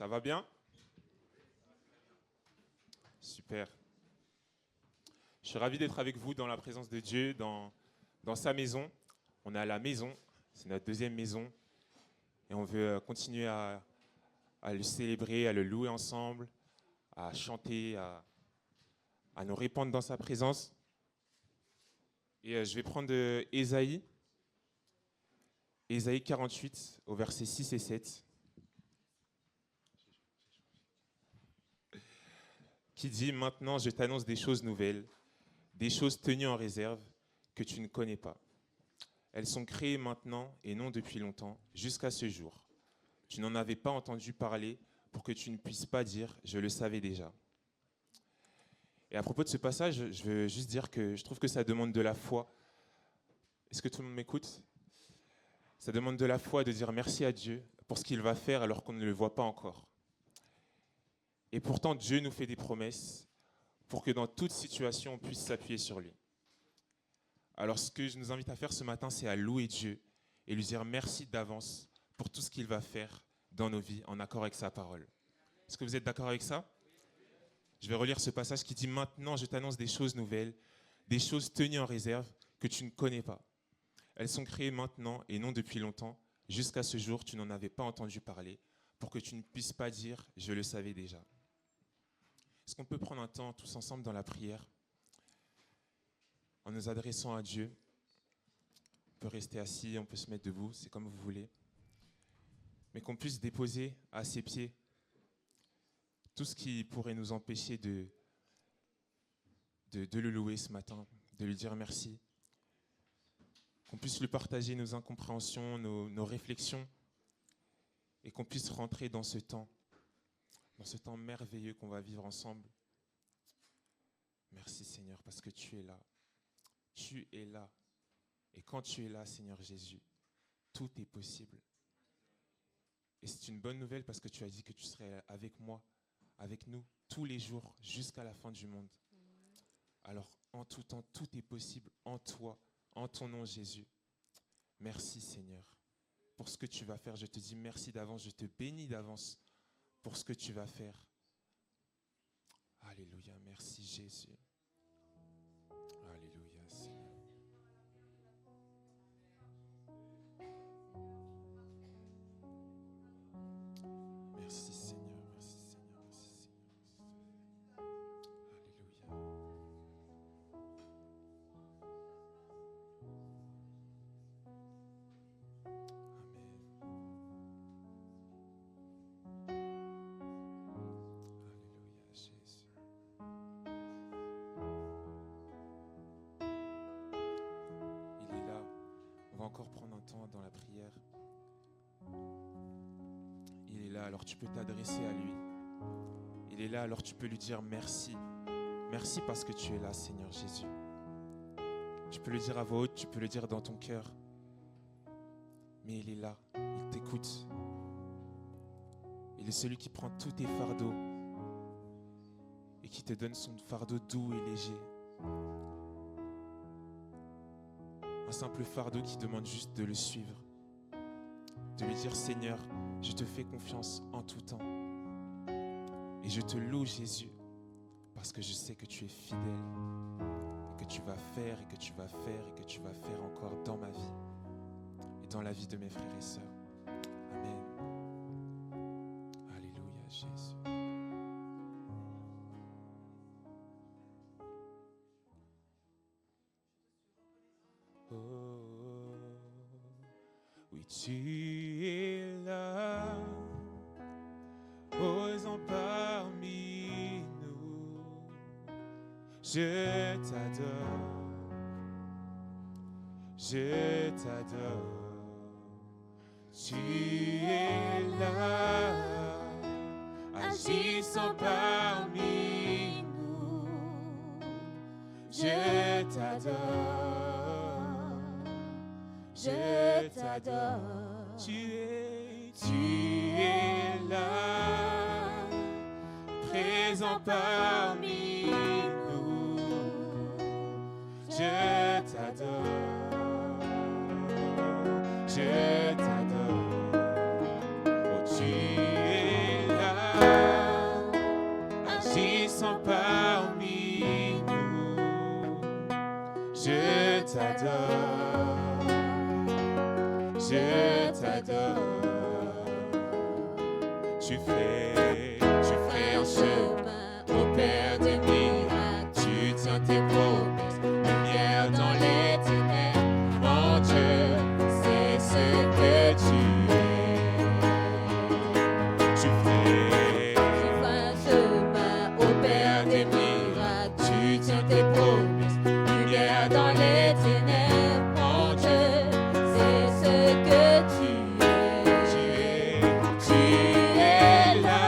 Ça va bien? Super. Je suis ravi d'être avec vous dans la présence de Dieu, dans sa maison. On est à la maison, c'est notre deuxième maison. Et on veut continuer à le célébrer, à le louer ensemble, à chanter, à nous répandre dans sa présence. Et je vais prendre Ésaïe 48 au verset 6 et 7. Qui dit « Maintenant je t'annonce des choses nouvelles, des choses tenues en réserve que tu ne connais pas. Elles sont créées maintenant et non depuis longtemps, jusqu'à ce jour. Tu n'en avais pas entendu parler pour que tu ne puisses pas dire « Je le savais déjà ». Et à propos de ce passage, je veux juste dire que je trouve que ça demande de la foi. Est-ce que tout le monde m'écoute? Ça demande de la foi de dire merci à Dieu pour ce qu'il va faire alors qu'on ne le voit pas encore. Et pourtant, Dieu nous fait des promesses pour que dans toute situation, on puisse s'appuyer sur lui. Alors, ce que je nous invite à faire ce matin, c'est à louer Dieu et lui dire merci d'avance pour tout ce qu'il va faire dans nos vies en accord avec sa parole. Est-ce que vous êtes d'accord avec ça? Je vais relire ce passage qui dit « Maintenant, je t'annonce des choses nouvelles, des choses tenues en réserve que tu ne connais pas. Elles sont créées maintenant et non depuis longtemps. Jusqu'à ce jour, tu n'en avais pas entendu parler pour que tu ne puisses pas dire « Je le savais déjà ». Est-ce qu'on peut prendre un temps tous ensemble dans la prière en nous adressant à Dieu? On peut rester assis, on peut se mettre debout, c'est comme vous voulez. Mais qu'on puisse déposer à ses pieds tout ce qui pourrait nous empêcher de le louer ce matin, de lui dire merci. Qu'on puisse lui partager nos incompréhensions, nos réflexions, et qu'on puisse rentrer dans ce temps merveilleux qu'on va vivre ensemble. Merci Seigneur, parce que tu es là. Tu es là. Et quand tu es là, Seigneur Jésus, tout est possible. Et c'est une bonne nouvelle parce que tu as dit que tu serais avec moi, avec nous, tous les jours, jusqu'à la fin du monde. Alors, en tout temps, tout est possible en toi, en ton nom Jésus. Merci Seigneur pour ce que tu vas faire. Je te dis merci d'avance, je te bénis d'avance pour ce que tu vas faire. Alléluia, merci Jésus. Alléluia Seigneur. Merci Seigneur, merci Seigneur, merci Seigneur. Alléluia. Alléluia, Jésus. Il est là. On va encore prendre un temps dans la prière. Il est là, alors tu peux t'adresser à lui. Il est là, alors tu peux lui dire merci. Merci parce que tu es là, Seigneur Jésus. Tu peux le dire à voix haute, tu peux le dire dans ton cœur. Mais il est là, il t'écoute. Il est celui qui prend tous tes fardeaux et qui te donne son fardeau doux et léger. Un simple fardeau qui demande juste de le suivre. De lui dire, Seigneur, je te fais confiance en tout temps. Et je te loue, Jésus, parce que je sais que tu es fidèle, et que tu vas faire, et que tu vas faire, et que tu vas faire encore dans ma vie, et dans la vie de mes frères et sœurs. Amen. Alléluia, Jésus. Oui, tu es là, posant parmi nous. Je t'adore, je t'adore. Tu es là, agissant parmi nous. Je t'adore. Je t'adore. Tu es là, présent parmi nous. Je t'adore. Je t'adore. Oh, tu es là. Je t'adore, je t'adore. Tu ferais un chemin au Père des miracles. Tu tiens tes promesses, lumière dans les ténèbres. Mon Dieu, c'est ce que tu es. Tu ferais un chemin au Père des miracles. Tu tiens tes promesses, lumière dans les ténèbres. Mon Dieu, c'est ce que tu es. Tu es là,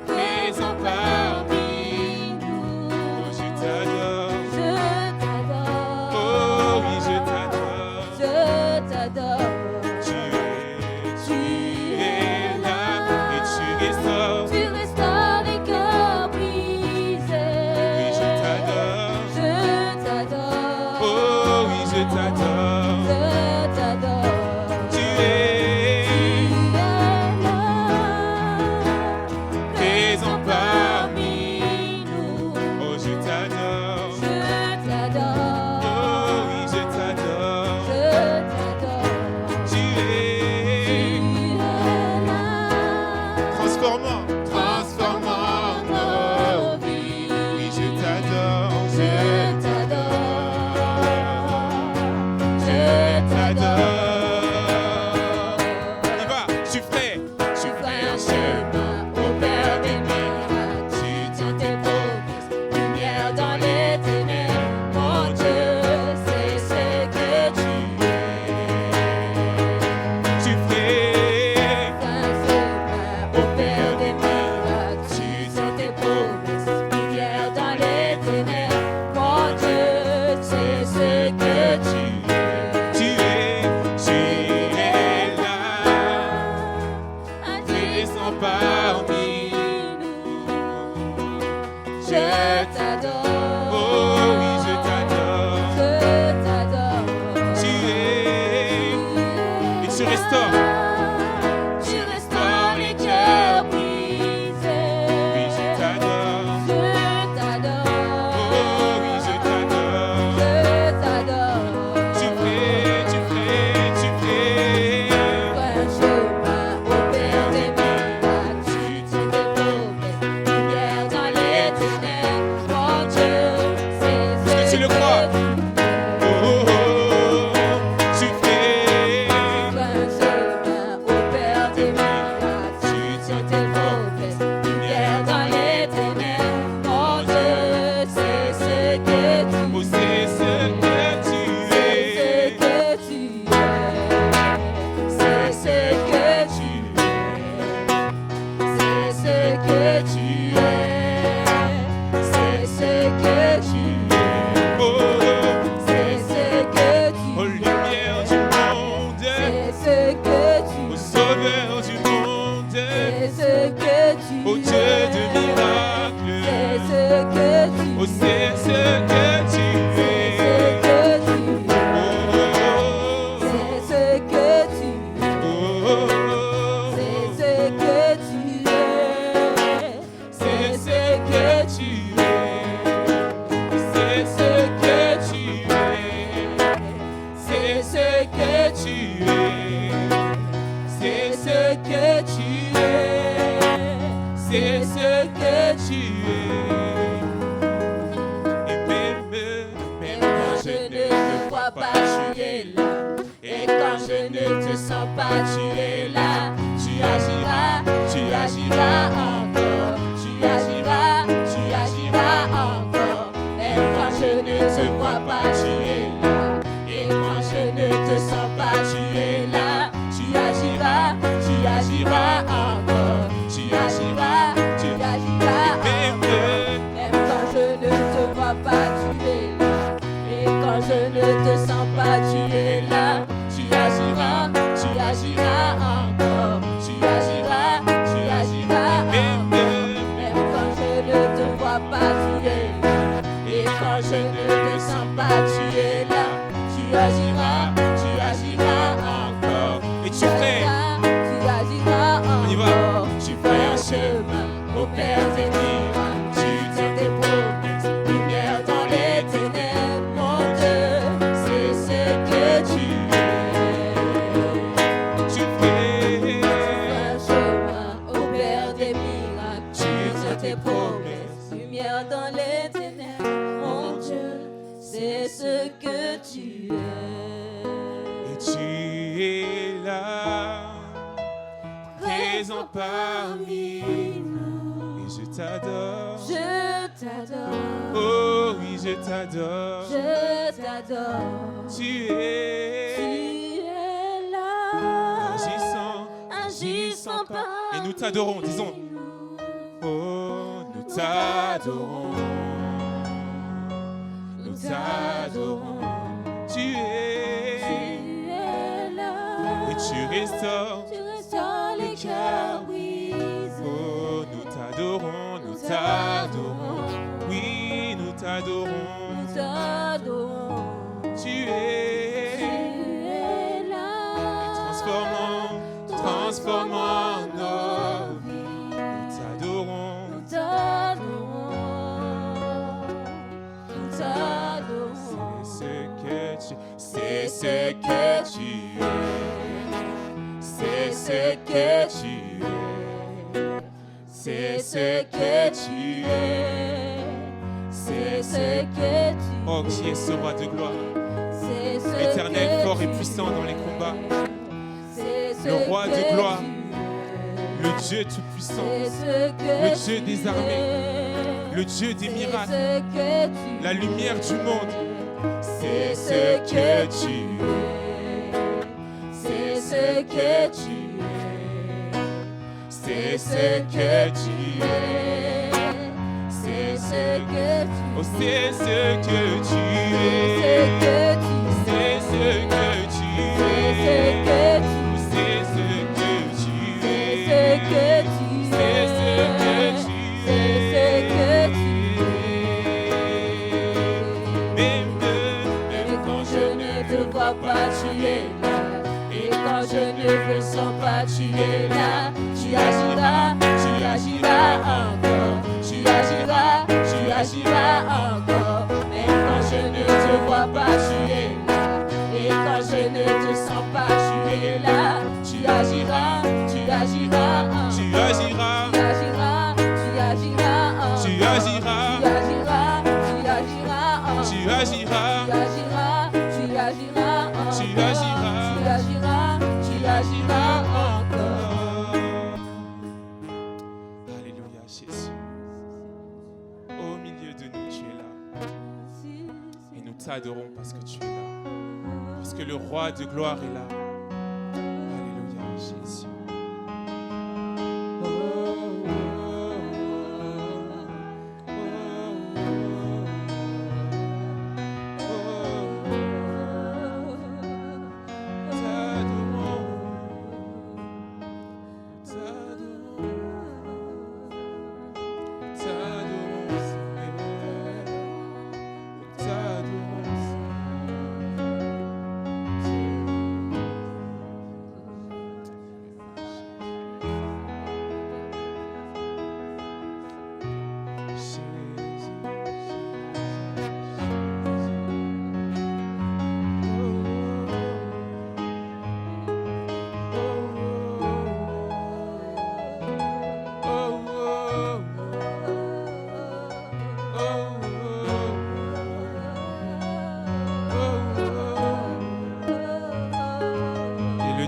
présent parmi nous. Oh, je t'adore. Oh oui, je t'adore. Tu es là et tu restaures. Tu restaures les cœurs brisés. Oui, je t'adore. Je t'adore. Oh oui, je t'adore. Je t'adore. Tu es présent parmi nous. Oh, je t'adore. Oh oui, je t'adore. Tu es transformant nos vies. Oui, je t'adore. Je t'adore. On y va. Tu ferais un chemin au Père des miracles. Tu tiens tes promesses, lumière dans les ténèbres. Mon Dieu, c'est ce que tu es. Tu ferais au Père des miracles. Tu tiens tes promesses, lumière dans les ténèbres. Mon Dieu, c'est ce que tu es. Tu es là, présent parmi nous. Je t'adore. Oh oui, je t'adore. Tu es et tu restaures. Tu restaures les cœurs brisés. Oui, je t'adore. Oh oui, je t'adore. Tu fais Un chemin au Père des miracles. Tu tiens tes promesses, lumière dans les ténèbres. Mon Dieu, c'est Est-ce que ce tu le crois? Oh, oh, oh, tu fais Un chemin au Père des miracles. tu tiens tes Tes promesses, lumière dans les ténèbres. Mon Dieu, c'est ce que tu oh, c'est ce que tu es. C'est ce que tu es. C'est ce que tu es. C'est ce que tu es. Oh, C'est ce que tu oh, es. lumière du monde, C'est ce que tu oh, es. sauveur du monde, C'est ce que tu oh, Dieu es. de miracles. C'est ce que tu Oh, c'est ce que tu C'est ce es. que tu es. Oh, C'est ce que tu es. oh, C'est ce que tu es. c'est ce que tu es. C'est ce que tu es. C'est ce que tu es. C'est ce que tu es. C'est ce que tu es. Et même quand je ne te vois pas, tu es là. Et quand je ne te sens pas, tu es là. Tu agiras encore. Tu agiras encore. Même quand je ne te vois pas, tu es là. Et quand je ne te sens pas, tu es là. Tu agiras encore. Tu agiras Même quand je ne te vois pas, tu es là. Et quand je ne te sens pas, tu es là. Tu agiras encore. Tu agiras encore. Même quand je ne te vois pas, tu es là. Et quand je ne te sens pas, tu es là. Tu agiras encore. Et tu ferais, Tu agiras on y va. encore. Tu ferais un chemin au Père des miracles. Tu tiens tes promesses, lumière dans les ténèbres. les ténèbres. Mon Dieu, c'est ce que tu es. Et tu es là, présent parmi nous. Et je t'adore. Je t'adore. Oh oui, je t'adore. Je t'adore. Tu es là, agissant par et nous t'adorons, disons. Oh, nous t'adorons. Nous t'adorons. Tu es là, et tu restaures les cœurs brisés. Oh, nous t'adorons, nous t'adorons. Oui, nous t'adorons. Nous t'adorons. Tu es là, et transformant nos vies. Nous t'adorons. Nous t'adorons. Nous t'adorons. C'est ce que tu es. C'est ce que tu es. C'est ce que tu es. C'est ce que tu es. Oh, qui est ce roi de gloire? Éternel, fort et puissant dans les combats. Le roi de gloire. Le Dieu tout-puissant. Le Dieu des armées. Le Dieu des miracles. La lumière du monde. C'est ce que tu es. C'est ce que tu es. C'est ce que tu es. C'est ce que tu es. Oh, c'est ce que tu es. C'est ce que tu es. C'est ce que tu es. C'est ce que tu es. Même quand je ne te vois pas, tu es là. Et quand je ne le sens pas, tu es là. Tu agiras encore. Tu agiras encore. Même quand je ne te vois pas, tu es là. Et quand je ne te sens pas, tu es là. Tu agiras encore. Alléluia, Jésus. Au milieu de nous, tu es là. Et nous t'adorons parce que tu es là. Parce que le roi de gloire est là. Alléluia, Jésus.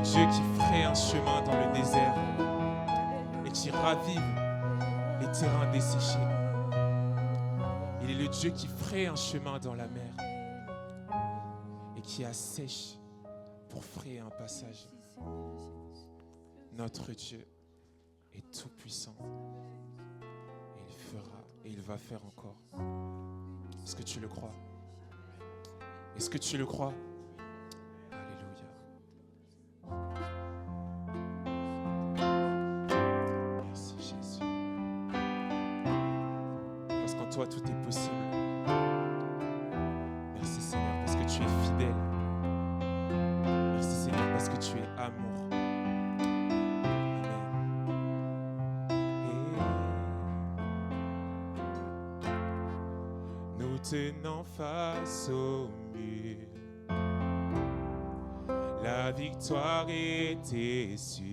Dieu qui ferait un chemin dans le désert et qui ravive les terrains desséchés. Il est le Dieu qui ferait un chemin dans la mer et qui assèche pour frayer un passage. Notre Dieu est tout puissant et il fera et il va faire encore. Est-ce que tu le crois? Est-ce que tu le crois? Merci Jésus. Parce qu'en toi tout est possible. Merci Seigneur parce que tu es fidèle. Merci Seigneur parce que tu es amour. Nous tenons face au mur. La victoire était sûre.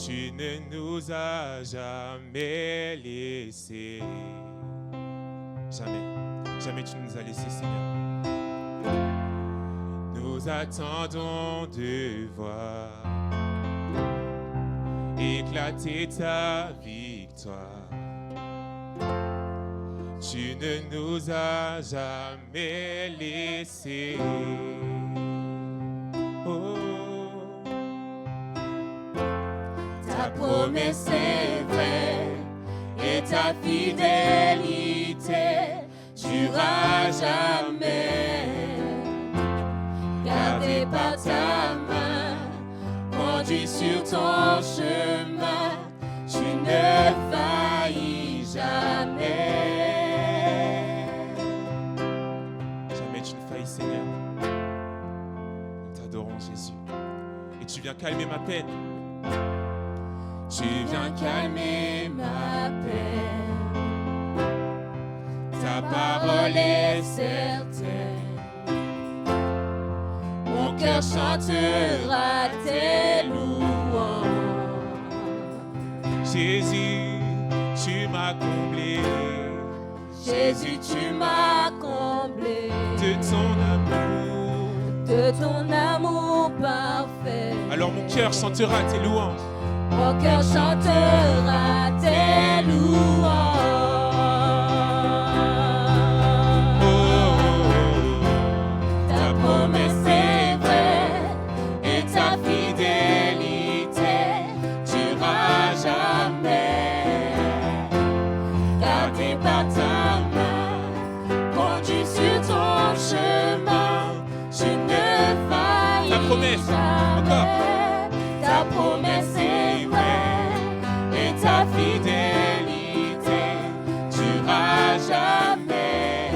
Tu ne nous as jamais laissés. Jamais, jamais tu nous as laissés, Seigneur. Nous attendons de voir éclater ta victoire. Tu ne nous as jamais laissés. Oh. Ta promesse est vraie et ta fidélité durera jamais. Gardé par ta main, conduit sur ton chemin, tu ne faillis jamais. Jamais tu ne faillis, Seigneur. Nous t'adorons, Jésus. Et tu viens calmer ma peine. Tu viens calmer ma peine. Ta parole est certaine. Mon cœur chantera tes louanges. Jésus, tu m'as comblé. Jésus, tu m'as comblé De ton amour parfait. Alors mon cœur chantera tes louanges. Mon cœur chantera tes louanges. Ta promesse est vraie et ta fidélité durera jamais. Gardé par ta main, conduit sur ton chemin, tu ne faillis Ta promesse, jamais. encore. Ta promesse est vraie et ta fidélité durera jamais.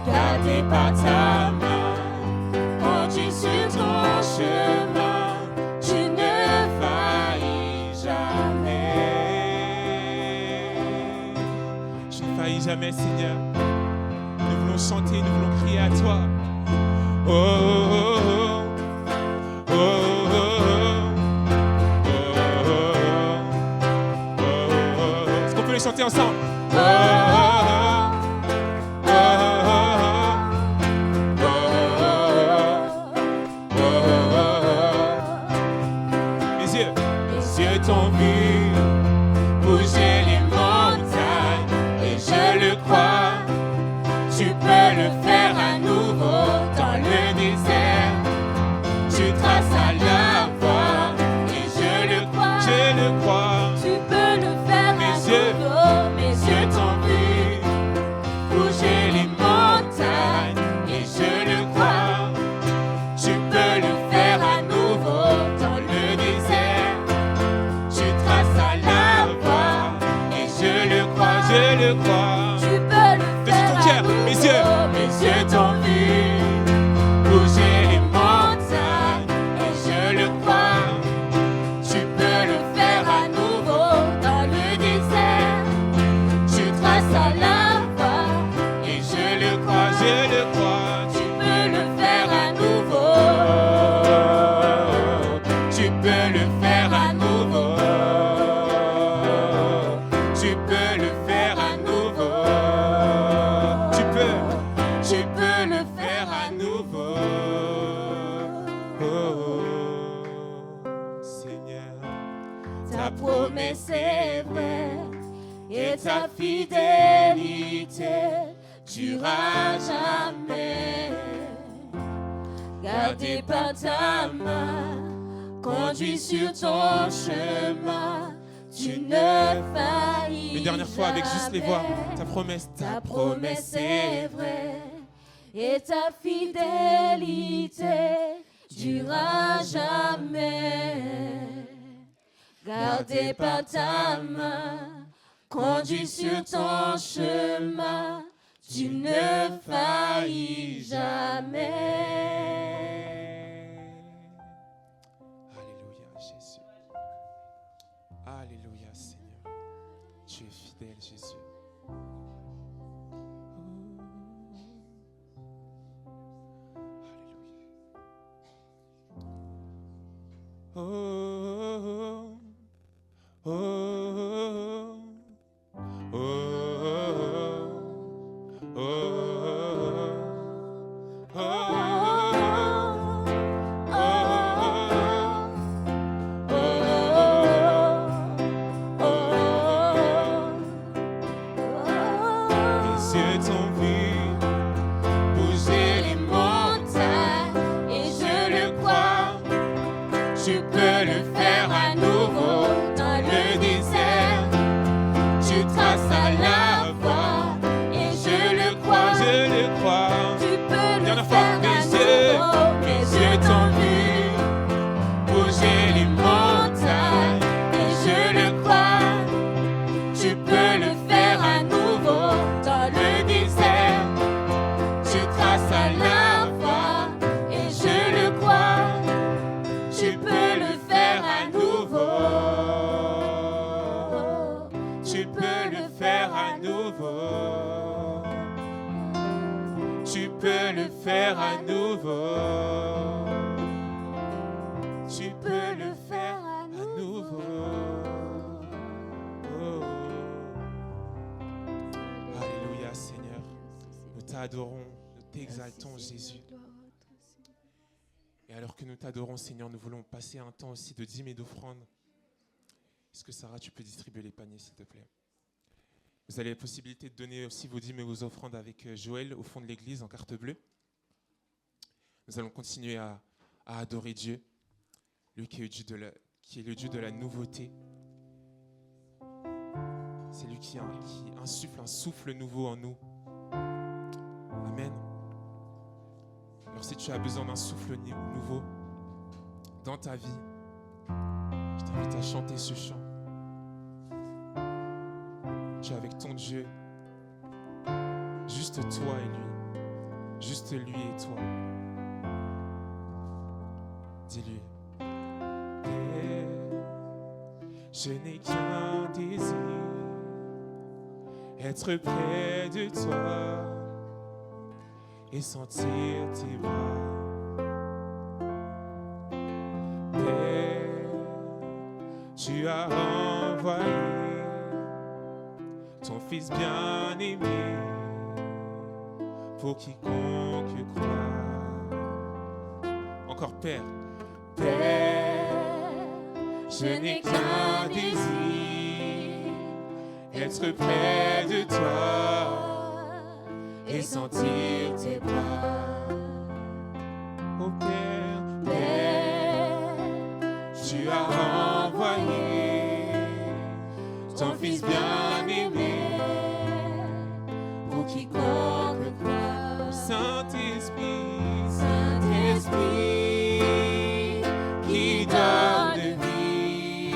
Gardé par ta main, conduit sur ton chemin, tu ne faillis jamais. Tu ne faillis jamais, Seigneur. Nous voulons chanter, nous voulons crier à toi. Oh, oh, oh, oh, oh, oh, oh, oh. Est-ce qu'on peut les chanter ensemble? Oh, oh, oh, oh, oh, oh. Mes yeux t'ont vu bouger les montagnes et je le crois. Tu peux le faire à nouveau dans le désert. Tu traces à la voie et je le crois. Tu peux le faire à nouveau. Mes yeux t'ont vu bouger les montagnes et je le crois. Tu peux le faire à nouveau dans le désert. Tu traces à la voie et je le crois. Tu peux le faire à nouveau. Mes yeux t'ont vu bouger les montagnes et je le crois. Tu peux le faire à nouveau dans le désert. Tu traces à la voie et je le crois. Tu peux le faire à nouveau. Tu peux le faire à nouveau. Tu peux le faire à nouveau. Tu peux le faire à nouveau. Oh, Seigneur, Ta promesse est vraie et ta fidélité durera jamais. Gardé par ta main, conduit sur ton chemin, tu ne faillis une dernière fois avec juste les voix. jamais. Ta promesse promesse est vraie et ta fidélité durera jamais. Gardé par ta main, conduit sur ton chemin, tu ne faillis jamais. Alléluia, Jésus. Alléluia, Seigneur. Tu es fidèle, Jésus. Alléluia. Oh, oh, oh. Seigneur, nous voulons passer un temps aussi de dîmes et d'offrandes. Est-ce que Sarah, tu peux distribuer les paniers, s'il te plaît? Vous avez la possibilité de donner aussi vos dîmes et vos offrandes avec Joël au fond de l'église en carte bleue. Nous allons continuer à adorer Dieu, lui qui est le Dieu de la nouveauté. C'est lui qui insuffle un souffle nouveau en nous. Amen. Alors si tu as besoin d'un souffle nouveau dans ta vie, je t'invite à chanter ce chant. Tu es avec ton Dieu, juste toi et lui, juste lui et toi. Dis-lui, je n'ai qu'un désir, être près de toi et sentir tes bras. Tu as envoyé ton Fils bien-aimé pour quiconque croit. Encore Père. Père, je n'ai qu'un désir, être près de toi et sentir tes bras. Oh Père, tu as envoyé ton Fils bien-aimé pour quiconque croit. Saint-Esprit, Saint-Esprit, qui donne vie,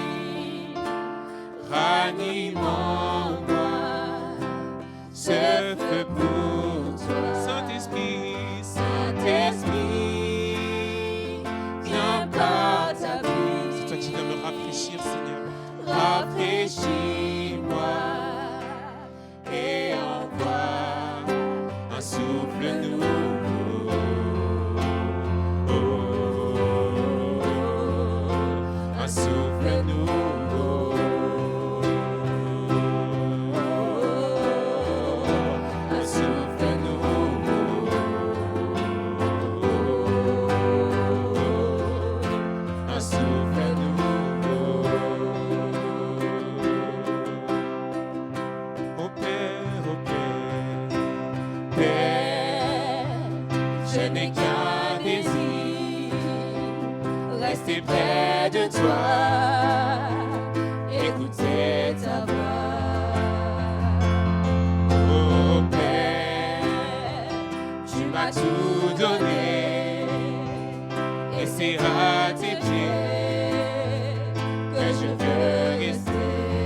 ranime en moi ce feu pour toi. Saint-Esprit, Saint-Esprit, viens par ta vie. C'est toi qui viens me rafraîchir, Seigneur. Rafraîchis-moi et envoie un souffle nouveau. Un souffle nouveau. Un souffle nouveau. Un souffle nouveau. Oh Père, Père, je n'ai qu'un désir, rester près de toi, écouter ta voix. Oh Père, tu m'as tout donné, et c'est à tes pieds que je veux rester.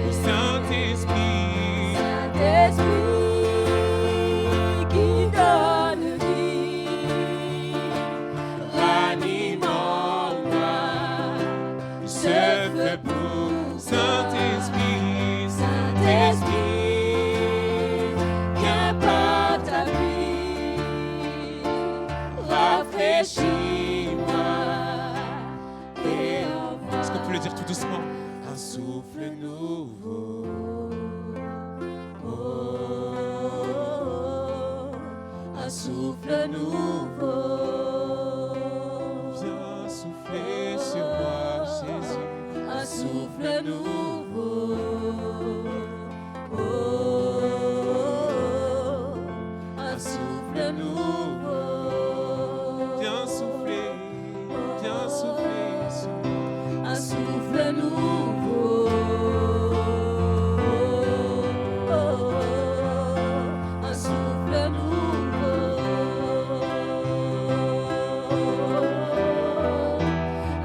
Oh Saint-Esprit, Saint-Esprit, qui donne vie, ranime en moi ce feu pour. Saint-Esprit, Saint-Esprit, viens par ta vie, rafraîchis-moi et envoie. Est-ce qu'on peut le dire tout doucement? Un souffle nouveau. Oh, souffle nouveau. Viens souffler sur moi, Jésus. Un souffle nouveau. Oh, un souffle nouveau. Viens souffler sur moi. Un souffle nouveau. Un souffle nouveau.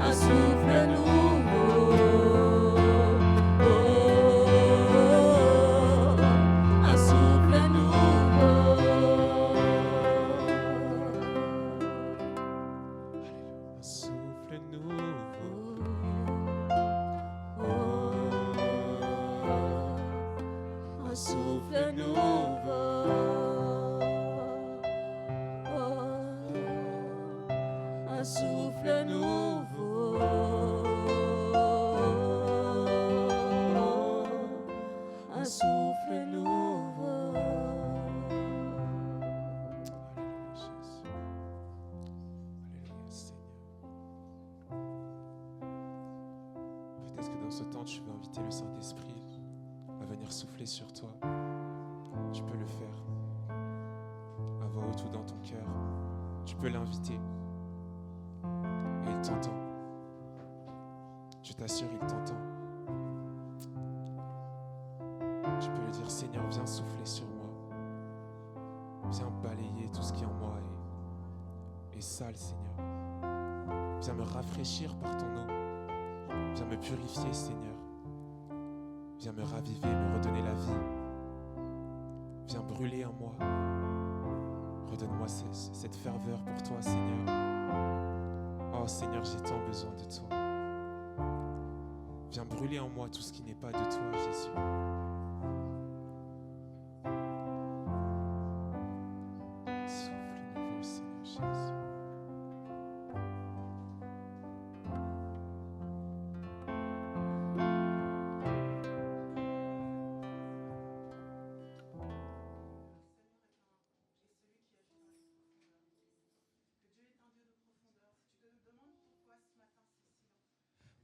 Un souffle nouveau. Un souffle nouveau. Un souffle nouveau. Un souffle nouveau. Un souffle nouveau. Un souffle nouveau. Alléluia, Jésus. Alléluia, Seigneur. Peut-être que dans ce temps, tu veux inviter le Saint-Esprit à venir souffler sur toi. Tu peux le faire à voix haute ou dans ton cœur. Tu peux l'inviter et il t'entend. Je t'assure, il t'entend. Tu peux lui dire, Seigneur, viens souffler sur moi. Viens balayer tout ce qui en moi est sale, Seigneur. Viens me rafraîchir par ton eau. Viens me purifier, Seigneur. Viens me raviver, me redonner la vie. Viens brûler en moi. Redonne-moi cette ferveur pour toi, Seigneur. Oh Seigneur, j'ai tant besoin de toi. Viens brûler en moi tout ce qui n'est pas de toi, Jésus. Souffle nouveau, Seigneur Jésus.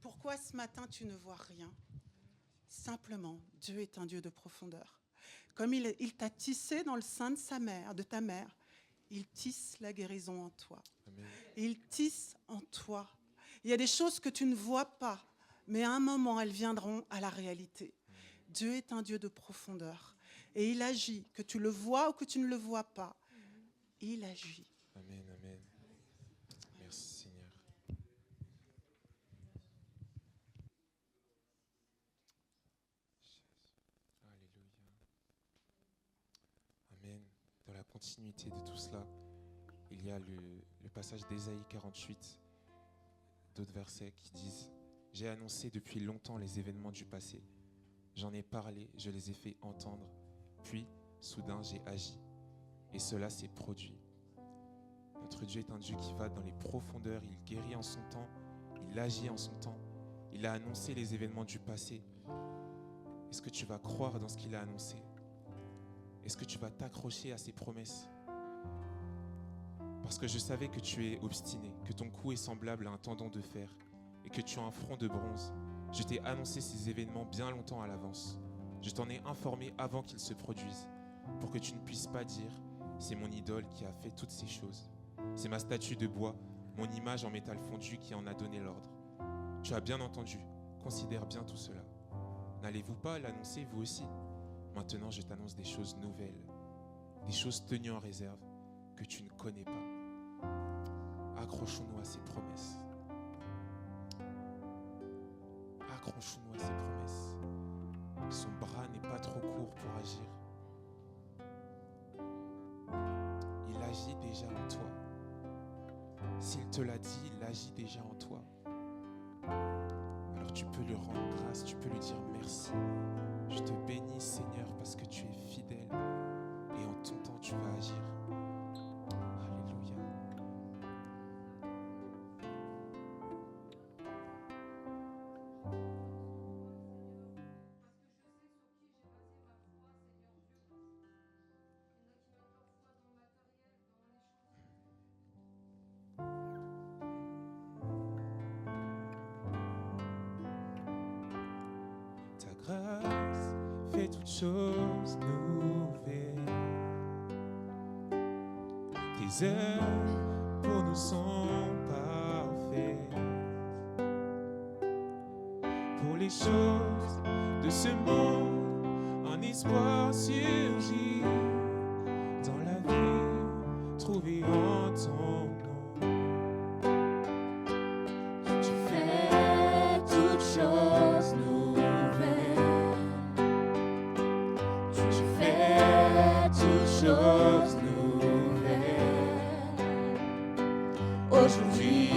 Pourquoi ce matin tu ne vois rien? Simplement, Dieu est un Dieu de profondeur. Comme il t'a tissé dans le sein de ta mère, il tisse la guérison en toi. Amen. Il tisse en toi. Il y a des choses que tu ne vois pas, mais à un moment, elles viendront à la réalité. Dieu est un Dieu de profondeur. Et il agit, que tu le vois ou que tu ne le vois pas. Il agit. Amen, amen. Merci Seigneur. Alléluia. Amen. Dans la continuité de tout cela, il y a le passage d'Ésaïe 48, d'autres versets qui disent « J'ai annoncé depuis longtemps les événements du passé. J'en ai parlé, je les ai fait entendre. Puis, soudain, j'ai agi. Et cela s'est produit. » Notre Dieu est un Dieu qui va dans les profondeurs. Il guérit en son temps. Il agit en son temps. Il a annoncé les événements du passé. Est-ce que tu vas croire dans ce qu'il a annoncé? Est-ce que tu vas t'accrocher à ses promesses? Parce que je savais que tu es obstiné, que ton cou est semblable à un tendon de fer et que tu as un front de bronze. Je t'ai annoncé ces événements bien longtemps à l'avance. Je t'en ai informé avant qu'ils se produisent, pour que tu ne puisses pas dire « C'est mon idole qui a fait toutes ces choses. C'est ma statue de bois, mon image en métal fondu qui en a donné l'ordre. » Tu as bien entendu, considère bien tout cela. N'allez-vous pas l'annoncer vous aussi? Maintenant, je t'annonce des choses nouvelles, des choses tenues en réserve que tu ne connais pas. Accrochons-nous à ses promesses. Accrochons-nous à ses promesses. Son bras n'est pas trop court pour agir. Il agit déjà en toi. S'il te l'a dit, il agit déjà en toi. Alors tu peux lui rendre grâce, tu peux lui dire merci. Je te bénis, Seigneur, parce que tu es fidèle et en ton temps tu vas agir. Alléluia. toutes choses nouvelles. Tes œuvres pour nous sont parfaites. Pour les choses de ce monde, un espoir surgit. Dans la vie, trouver en ton nom. Tu fais toutes choses nouvelles. Tu fais toutes choses nouvelles. Aujourd'hui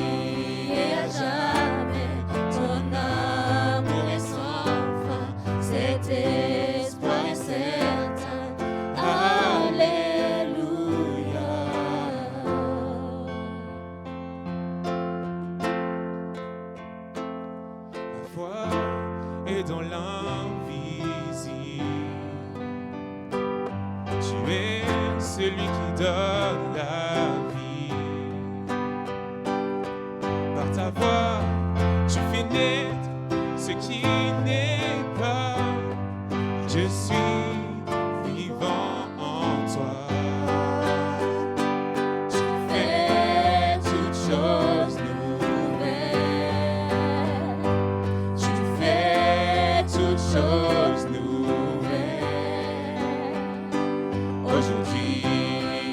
et à jamais, ton amour est sans fin. Cet espoir est certain. Alléluia. Ma foi est dans l'invisible. Tu es celui qui donne la vie. Par ta voix, tu fais naître ce qui n'est pas. Je suis vivant en toi. Tu fais toutes choses nouvelles. Tu fais toutes choses nouvelles. Aujourd'hui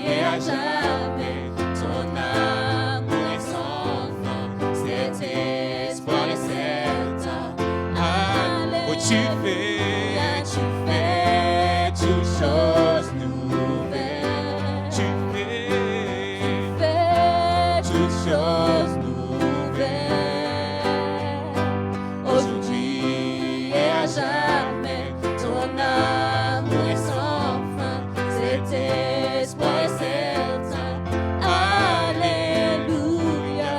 et à jamais, ton amour est sans fin. Cet espoir est certain. Oh, tu fais toutes choses nouvelles. Tu fais Fais toutes choses nouvelles. Aujourd'hui et à jamais, ton amour est sans fin. Cet espoir est certain. Alléluia.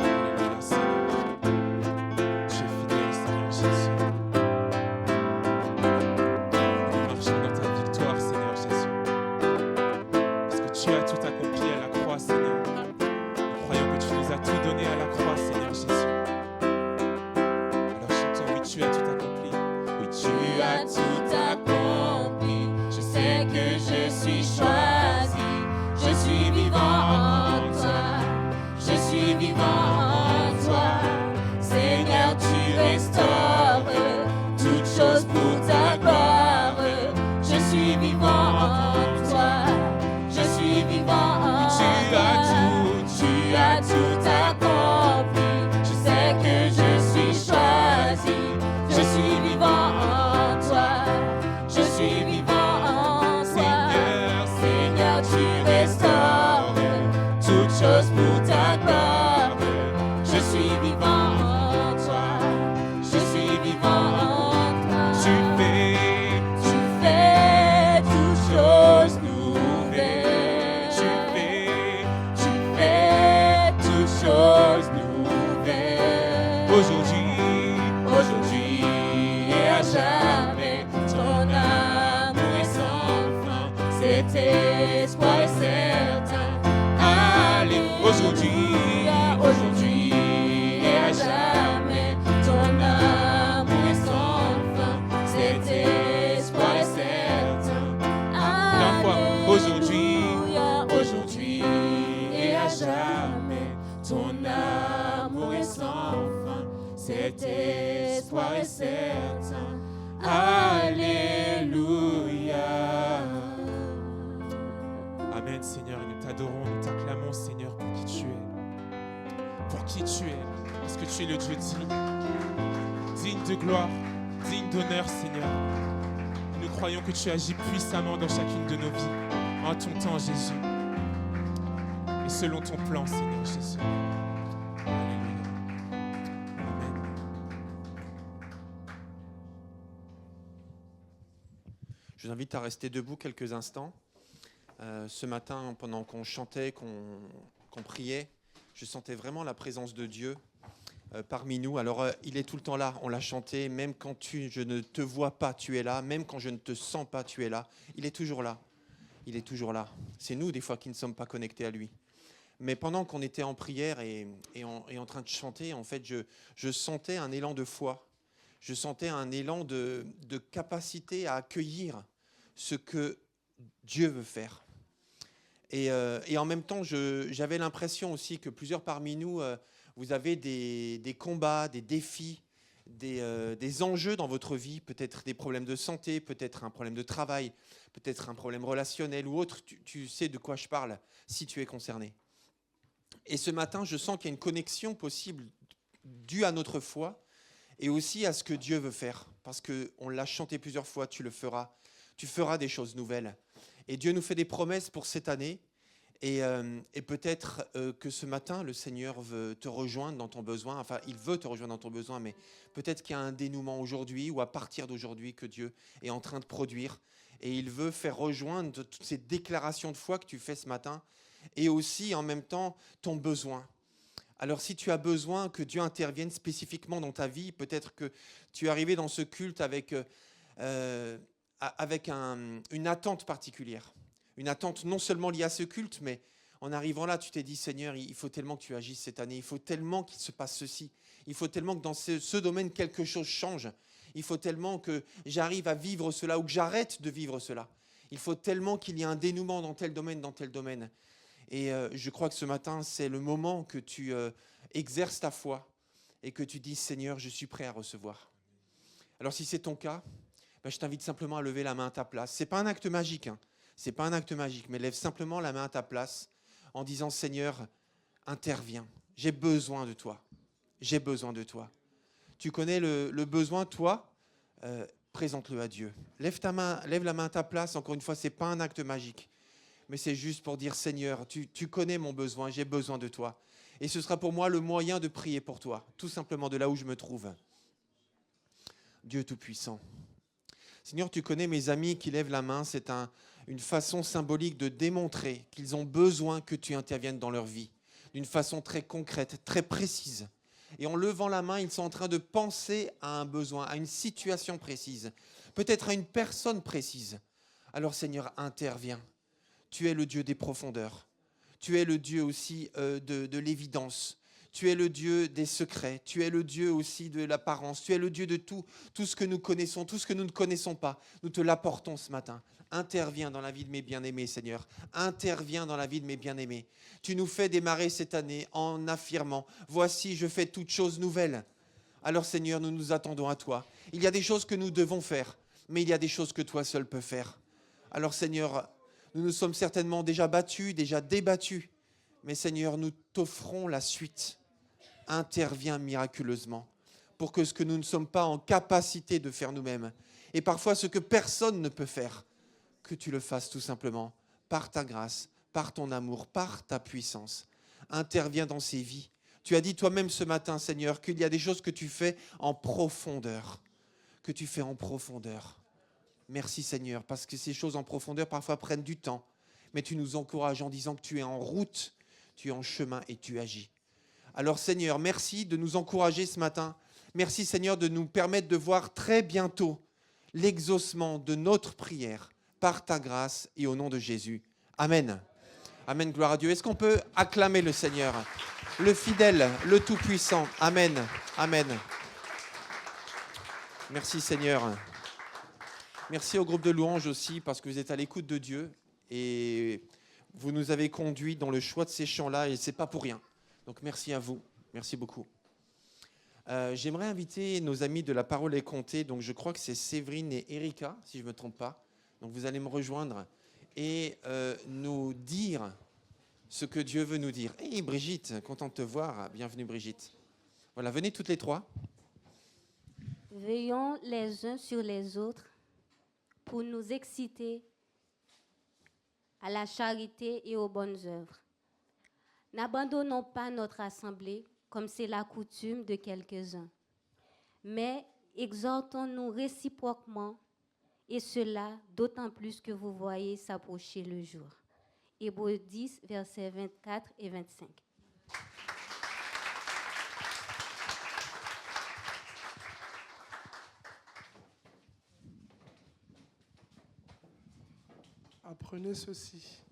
Alléluia, Seigneur. Tu es fidèle, Seigneur Jésus. Nous marchons dans ta victoire, Seigneur Jésus. Parce que tu as tout accompli à la croix, Seigneur. Nous croyons que tu nous as tout donné à la croix, Seigneur Jésus. Alors chantons, oui, tu as tout accompli. Oui, Tu as tout accompli. Je sais que je suis choisi. Je suis vivant en toi. Je suis vivant en toi. Seigneur, tu restaures toutes choses pour ta gloire. Je suis vivant en toi. Je suis vivant en toi. Tu as tout accompli. Je sais que je suis choisi. Je suis vivant en toi. Je suis vivant en toi. Seigneur, tu restaures toutes choses pour ta gloire. Je suis vivant en toi. Je suis vivant en toi. tu fais toutes choses nouvelles. fais Tu fais toutes choses nouvelles. Aujourd'hui et à jamais, ton amour est sans fin. Cet espoir est certain. Aujourd'hui et à jamais, ton amour est sans fin. Cet espoir est certain. D'un fois, Alléluia. Aujourd'hui et à jamais, ton amour est sans fin. Cet espoir est certain. Alléluia. Amen, Seigneur, et nous t'adorons, nous t'acclamons, Seigneur, pour qui tu es. Pour qui tu es, parce que tu es le Dieu digne de gloire, digne d'honneur, Seigneur. Nous croyons que tu agis puissamment dans chacune de nos vies, en ton temps, Jésus, et selon ton plan, Seigneur Jésus. Alléluia. Amen. Je vous invite à rester debout quelques instants. Ce matin, pendant qu'on chantait, qu'on priait, je sentais vraiment la présence de Dieu parmi nous. Alors, il est tout le temps là, on l'a chanté, même quand je ne te vois pas, tu es là, même quand je ne te sens pas, tu es là. Il est toujours là. Il est toujours là. C'est nous, des fois, qui ne sommes pas connectés à lui. Mais pendant qu'on était en prière et en train de chanter, en fait, je sentais un élan de foi. Je sentais un élan de capacité à accueillir ce que Dieu veut faire. Et en même temps, j'avais l'impression aussi que plusieurs parmi nous, vous avez des combats, des défis, des enjeux dans votre vie, peut-être des problèmes de santé, peut-être un problème de travail, peut-être un problème relationnel ou autre. Tu sais de quoi je parle si tu es concerné. Et ce matin, je sens qu'il y a une connexion possible due à notre foi et aussi à ce que Dieu veut faire. Parce qu'on l'a chanté plusieurs fois, tu le feras. Tu feras des choses nouvelles. Et Dieu nous fait des promesses pour cette année. Et peut-être que ce matin, le Seigneur veut te rejoindre dans ton besoin. Enfin, il veut te rejoindre dans ton besoin, mais peut-être qu'il y a un dénouement aujourd'hui ou à partir d'aujourd'hui que Dieu est en train de produire. Et il veut faire rejoindre toutes ces déclarations de foi que tu fais ce matin et aussi en même temps ton besoin. Alors si tu as besoin que Dieu intervienne spécifiquement dans ta vie, peut-être que tu es arrivé dans ce culte avec une attente particulière. Une attente non seulement liée à ce culte, mais en arrivant là, tu t'es dit, Seigneur, il faut tellement que tu agisses cette année, il faut tellement qu'il se passe ceci, il faut tellement que dans ce domaine, quelque chose change, il faut tellement que j'arrive à vivre cela ou que j'arrête de vivre cela. Il faut tellement qu'il y ait un dénouement dans tel domaine. Et je crois que ce matin, c'est le moment que tu exerces ta foi et que tu dis, Seigneur, je suis prêt à recevoir. Alors si c'est ton cas, je t'invite simplement à lever la main à ta place. Ce n'est pas un acte magique, c'est pas un acte magique, mais lève simplement la main à ta place en disant, Seigneur, interviens. J'ai besoin de toi. J'ai besoin de toi. Tu connais le besoin, toi, présente-le à Dieu. Lève la main à ta place. Encore une fois, ce n'est pas un acte magique, mais c'est juste pour dire, Seigneur, tu connais mon besoin, j'ai besoin de toi. Et ce sera pour moi le moyen de prier pour toi, tout simplement de là où je me trouve. Dieu Tout-Puissant. Seigneur, tu connais mes amis qui lèvent la main, c'est une façon symbolique de démontrer qu'ils ont besoin que tu interviennes dans leur vie, d'une façon très concrète, très précise. Et en levant la main, ils sont en train de penser à un besoin, à une situation précise, peut-être à une personne précise. Alors Seigneur, interviens. Tu es le Dieu des profondeurs. Tu es le Dieu aussi de l'évidence. Tu es le Dieu des secrets. Tu es le Dieu aussi de l'apparence. Tu es le Dieu de tout ce que nous connaissons, tout ce que nous ne connaissons pas. Nous te l'apportons ce matin. Interviens dans la vie de mes bien-aimés, Seigneur. Interviens dans la vie de mes bien-aimés. Tu nous fais démarrer cette année en affirmant, voici, je fais toutes choses nouvelles. Alors Seigneur, nous nous attendons à toi. Il y a des choses que nous devons faire, mais il y a des choses que toi seul peux faire. Alors Seigneur, nous nous sommes certainement déjà battus, déjà débattus, mais Seigneur, nous t'offrons la suite. Interviens miraculeusement pour que ce que nous ne sommes pas en capacité de faire nous-mêmes, et parfois ce que personne ne peut faire, que tu le fasses tout simplement par ta grâce, par ton amour, par ta puissance. Interviens dans ces vies. Tu as dit toi-même ce matin, Seigneur, qu'il y a des choses que tu fais en profondeur, que tu fais en profondeur. Merci Seigneur, parce que ces choses en profondeur parfois prennent du temps, mais tu nous encourages en disant que tu es en route, tu es en chemin et tu agis. Alors Seigneur, merci de nous encourager ce matin. Merci Seigneur de nous permettre de voir très bientôt l'exaucement de notre prière par ta grâce et au nom de Jésus. Amen. Amen, gloire à Dieu. Est-ce qu'on peut acclamer le Seigneur, le fidèle, le tout-puissant? Amen. Amen. Merci Seigneur. Merci au groupe de louanges aussi parce que vous êtes à l'écoute de Dieu et vous nous avez conduits dans le choix de ces chants-là et ce n'est pas pour rien. Donc merci à vous, merci beaucoup. J'aimerais inviter nos amis de La Parole est comptée, donc je crois que c'est Séverine et Erika, si je ne me trompe pas. Donc vous allez me rejoindre et nous dire ce que Dieu veut nous dire. Hey Brigitte, content de te voir, bienvenue Brigitte. Voilà, venez toutes les trois. Veillons les uns sur les autres pour nous exciter à la charité et aux bonnes œuvres. N'abandonnons pas notre assemblée comme c'est la coutume de quelques-uns, mais exhortons-nous réciproquement, et cela d'autant plus que vous voyez s'approcher le jour. Hébreux 10, versets 24 et 25. Apprenez ceci.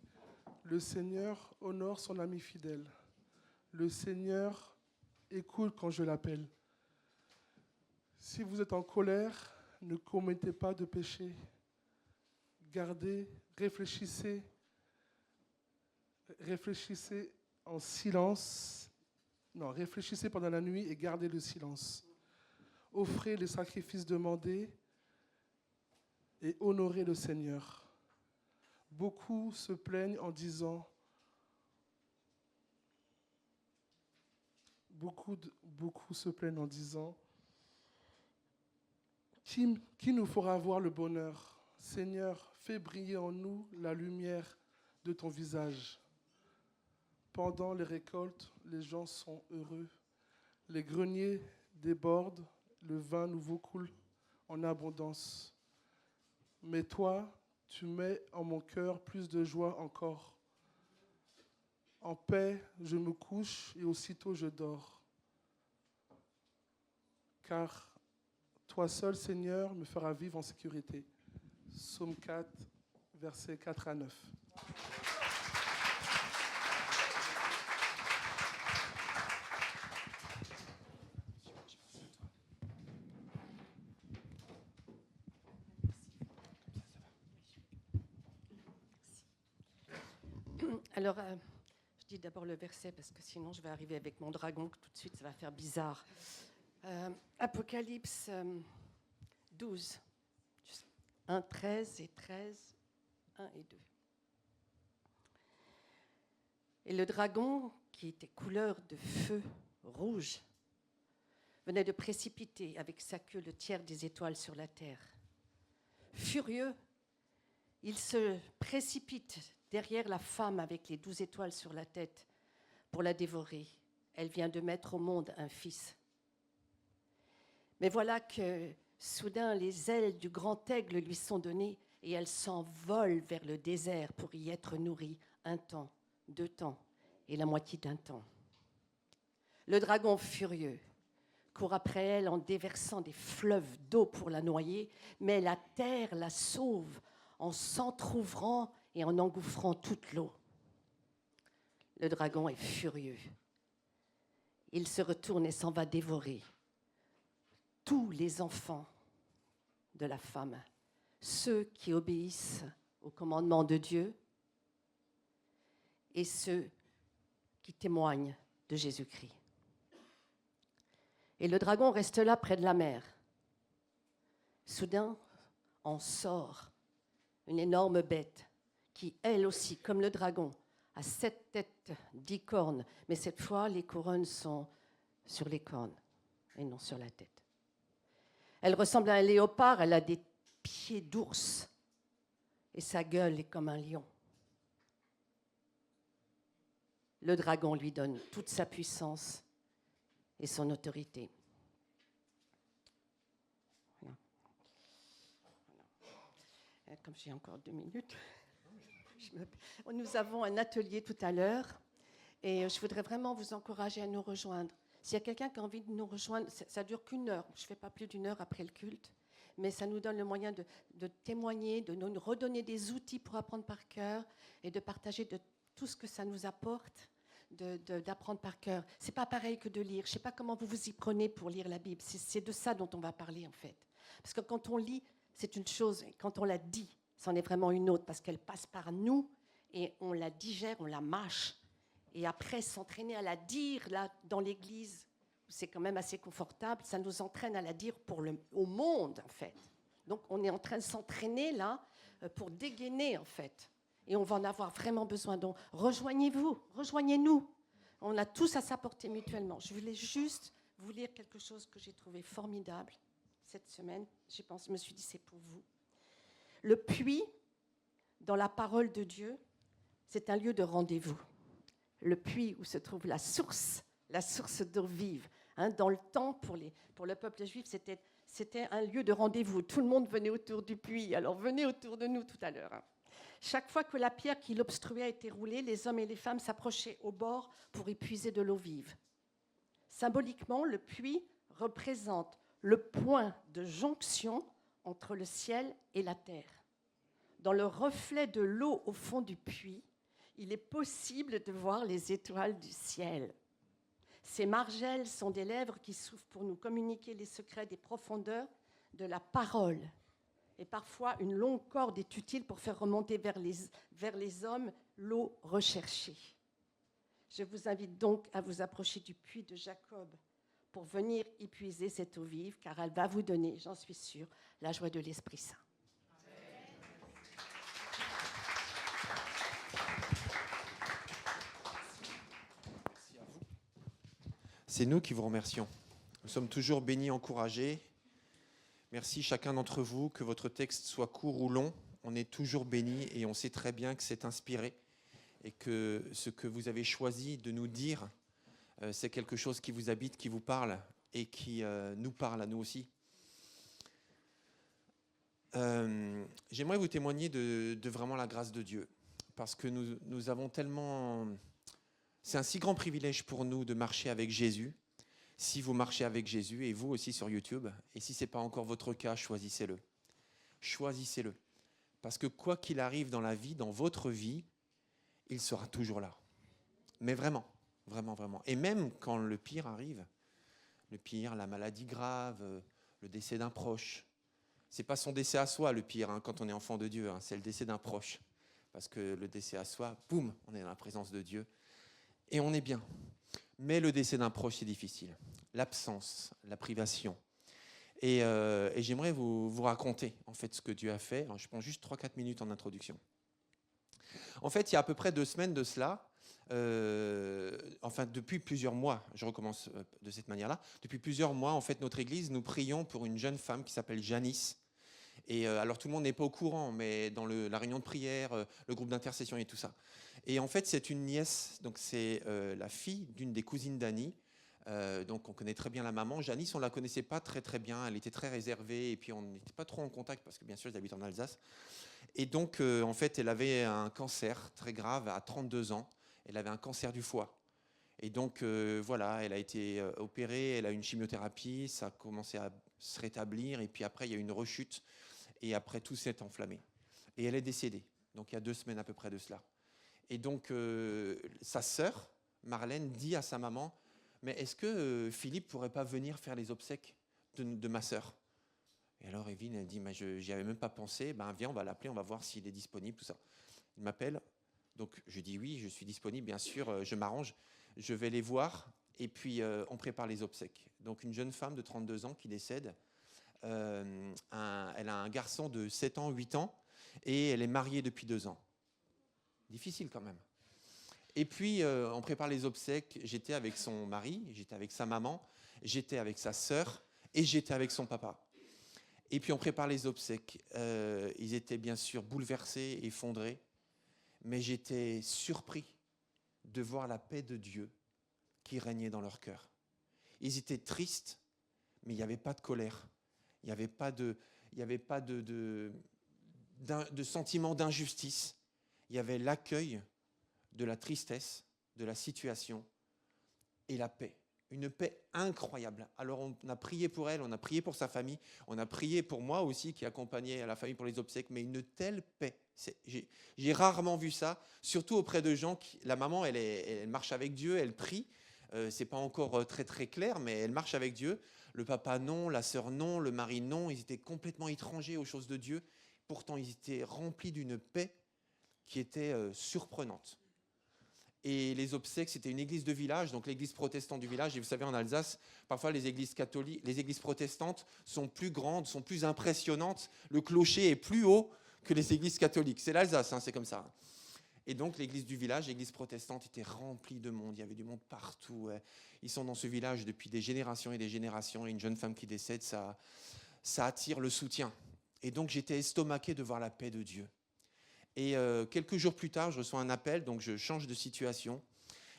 Le Seigneur honore son ami fidèle. Le Seigneur écoute quand je l'appelle. Si vous êtes en colère, ne commettez pas de péché. Gardez, réfléchissez en silence. Non, réfléchissez pendant la nuit et gardez le silence. Offrez les sacrifices demandés et honorez le Seigneur. Beaucoup se plaignent en disant, beaucoup se plaignent en disant, qui nous fera voir le bonheur? Seigneur, fais briller en nous la lumière de ton visage. Pendant les récoltes, les gens sont heureux. Les greniers débordent, le vin nouveau coule en abondance. Mais toi, tu mets en mon cœur plus de joie encore. En paix, je me couche et aussitôt je dors. Car toi seul, Seigneur, me feras vivre en sécurité. Psaume 4, versets 4 à 9. Alors, je dis d'abord le verset parce que sinon je vais arriver avec mon dragon, que tout de suite ça va faire bizarre. Apocalypse 12, 1, 13 et 13, 1 et 2. Et le dragon, qui était couleur de feu rouge, venait de précipiter avec sa queue le tiers des étoiles sur la terre. Furieux, il se précipite derrière la femme avec les 12 étoiles sur la tête pour la dévorer. Elle vient de mettre au monde un fils. Mais voilà que soudain les ailes du grand aigle lui sont données et elle s'envole vers le désert pour y être nourrie 1 temps, 2 temps et la moitié d'1 temps. Le dragon furieux court après elle en déversant des fleuves d'eau pour la noyer, mais la terre la sauve en s'entr'ouvrant et en engouffrant toute l'eau. Le dragon est furieux. Il se retourne et s'en va dévorer tous les enfants de la femme, ceux qui obéissent au commandement de Dieu et ceux qui témoignent de Jésus-Christ. Et le dragon reste là près de la mer. Soudain, en sort une énorme bête qui, elle aussi, comme le dragon, a 7 têtes, 10 cornes, mais cette fois, les couronnes sont sur les cornes et non sur la tête. Elle ressemble à un léopard, elle a des pieds d'ours et sa gueule est comme un lion. Le dragon lui donne toute sa puissance et son autorité. Comme j'ai encore 2 minutes, nous avons un atelier tout à l'heure et je voudrais vraiment vous encourager à nous rejoindre. S'il y a quelqu'un qui a envie de nous rejoindre, ça ne dure qu'1 heure, je ne fais pas plus d'1 heure après le culte, mais ça nous donne le moyen de témoigner, de nous redonner des outils pour apprendre par cœur et de partager de tout ce que ça nous apporte, d'apprendre par cœur. Ce n'est pas pareil que de lire. Je ne sais pas comment vous vous y prenez pour lire la Bible. C'est de ça dont on va parler en fait. Parce que quand on lit, c'est une chose, et quand on la dit, c'en est vraiment une autre, parce qu'elle passe par nous et on la digère, on la mâche. Et après, s'entraîner à la dire là, dans l'église, c'est quand même assez confortable, ça nous entraîne à la dire au monde, en fait. Donc, on est en train de s'entraîner là pour dégainer, en fait. Et on va en avoir vraiment besoin. Donc, rejoignez-vous, rejoignez-nous. On a tous à s'apporter mutuellement. Je voulais juste vous lire quelque chose que j'ai trouvé formidable cette semaine. Je me suis dit, c'est pour vous. Le puits, dans la parole de Dieu, c'est un lieu de rendez-vous. Le puits où se trouve la source d'eau vive. Dans le temps, pour le peuple juif, c'était un lieu de rendez-vous. Tout le monde venait autour du puits. Alors venez autour de nous tout à l'heure. Chaque fois que la pierre qui l'obstruait a été roulée, les hommes et les femmes s'approchaient au bord pour y puiser de l'eau vive. Symboliquement, le puits représente le point de jonction entre le ciel et la terre. Dans le reflet de l'eau au fond du puits, il est possible de voir les étoiles du ciel. Ces margelles sont des lèvres qui souffrent pour nous communiquer les secrets des profondeurs de la parole. Et parfois, une longue corde est utile pour faire remonter vers les hommes l'eau recherchée. Je vous invite donc à vous approcher du puits de Jacob pour venir y puiser cette eau vive, car elle va vous donner, j'en suis sûre, la joie de l'Esprit Saint. C'est nous qui vous remercions. Nous sommes toujours bénis, encouragés. Merci chacun d'entre vous, que votre texte soit court ou long. On est toujours bénis et on sait très bien que c'est inspiré et que ce que vous avez choisi de nous dire, c'est quelque chose qui vous habite, qui vous parle et qui nous parle à nous aussi. J'aimerais vous témoigner de vraiment la grâce de Dieu, parce que nous avons tellement... C'est un si grand privilège pour nous de marcher avec Jésus. Si vous marchez avec Jésus, et vous aussi sur YouTube, et si ce n'est pas encore votre cas, choisissez-le. Choisissez-le. Parce que quoi qu'il arrive dans la vie, dans votre vie, il sera toujours là. Mais vraiment, vraiment, vraiment. Et même quand le pire arrive, le pire, la maladie grave, le décès d'un proche, ce n'est pas son décès à soi le pire, quand on est enfant de Dieu, c'est le décès d'un proche. Parce que le décès à soi, boum, on est dans la présence de Dieu. Et on est bien. Mais le décès d'un proche, c'est difficile. L'absence, la privation. Et j'aimerais vous raconter en fait ce que Dieu a fait. Alors, je prends juste 3-4 minutes en introduction. En fait, il y a à peu près 2 semaines de cela, depuis plusieurs mois, je recommence de cette manière-là, depuis plusieurs mois, en fait, notre église, nous prions pour une jeune femme qui s'appelle Janice. Et alors, tout le monde n'est pas au courant, mais dans la réunion de prière, le groupe d'intercession et tout ça. Et en fait, c'est une nièce, donc c'est la fille d'une des cousines d'Annie. Donc, on connaît très bien la maman. Janice, on ne la connaissait pas très, très bien. Elle était très réservée et puis on n'était pas trop en contact parce que, bien sûr, elle habite en Alsace. Et donc, en fait, elle avait un cancer très grave à 32 ans. Elle avait un cancer du foie. Et donc, voilà, elle a été opérée, elle a eu une chimiothérapie, ça a commencé à se rétablir. Et puis après, il y a eu une rechute. Et après, tout s'est enflammé. Et elle est décédée. Donc, il y a 2 semaines à peu près de cela. Et donc, sa sœur, Marlène, dit à sa maman, « Mais est-ce que Philippe ne pourrait pas venir faire les obsèques de ma sœur ?» Et alors, Evelyne, elle dit, « J'y avais même pas pensé. Ben, viens, on va l'appeler, on va voir s'il est disponible, tout ça. » Il m'appelle. Donc, je dis, « Oui, je suis disponible, bien sûr, je m'arrange. Je vais les voir. » Et puis, on prépare les obsèques. Donc, une jeune femme de 32 ans qui décède. Elle a un garçon de 7 ans, 8 ans. Et elle est mariée depuis 2 ans. Difficile quand même. Et puis, on prépare les obsèques. J'étais avec son mari, j'étais avec sa maman, j'étais avec sa sœur et j'étais avec son papa. Et puis, on prépare les obsèques. Ils étaient bien sûr bouleversés, effondrés. Mais j'étais surpris de voir la paix de Dieu qui régnait dans leur cœur. Ils étaient tristes, mais il n'y avait pas de colère. Il n'y avait pas de sentiment d'injustice. Il y avait l'accueil de la tristesse, de la situation et la paix. Une paix incroyable. Alors on a prié pour elle, on a prié pour sa famille, on a prié pour moi aussi qui accompagnais la famille pour les obsèques, mais une telle paix. J'ai rarement vu ça, surtout auprès de gens qui... La maman, elle marche avec Dieu, elle prie. C'est pas encore très très clair, mais elle marche avec Dieu. Le papa non, la sœur non, le mari non. Ils étaient complètement étrangers aux choses de Dieu. Pourtant, ils étaient remplis d'une paix qui était surprenante. Et les obsèques, c'était une église de village, donc l'église protestante du village. Et vous savez, en Alsace, parfois les églises catholiques, les églises protestantes sont plus grandes, sont plus impressionnantes. Le clocher est plus haut que les églises catholiques. C'est l'Alsace, c'est comme ça. Et donc l'église du village, l'église protestante, était remplie de monde. Il y avait du monde partout. Ils sont dans ce village depuis des générations et des générations. Et une jeune femme qui décède, ça attire le soutien. Et donc j'étais estomaqué de voir la paix de Dieu. Et quelques jours plus tard, je reçois un appel, donc je change de situation.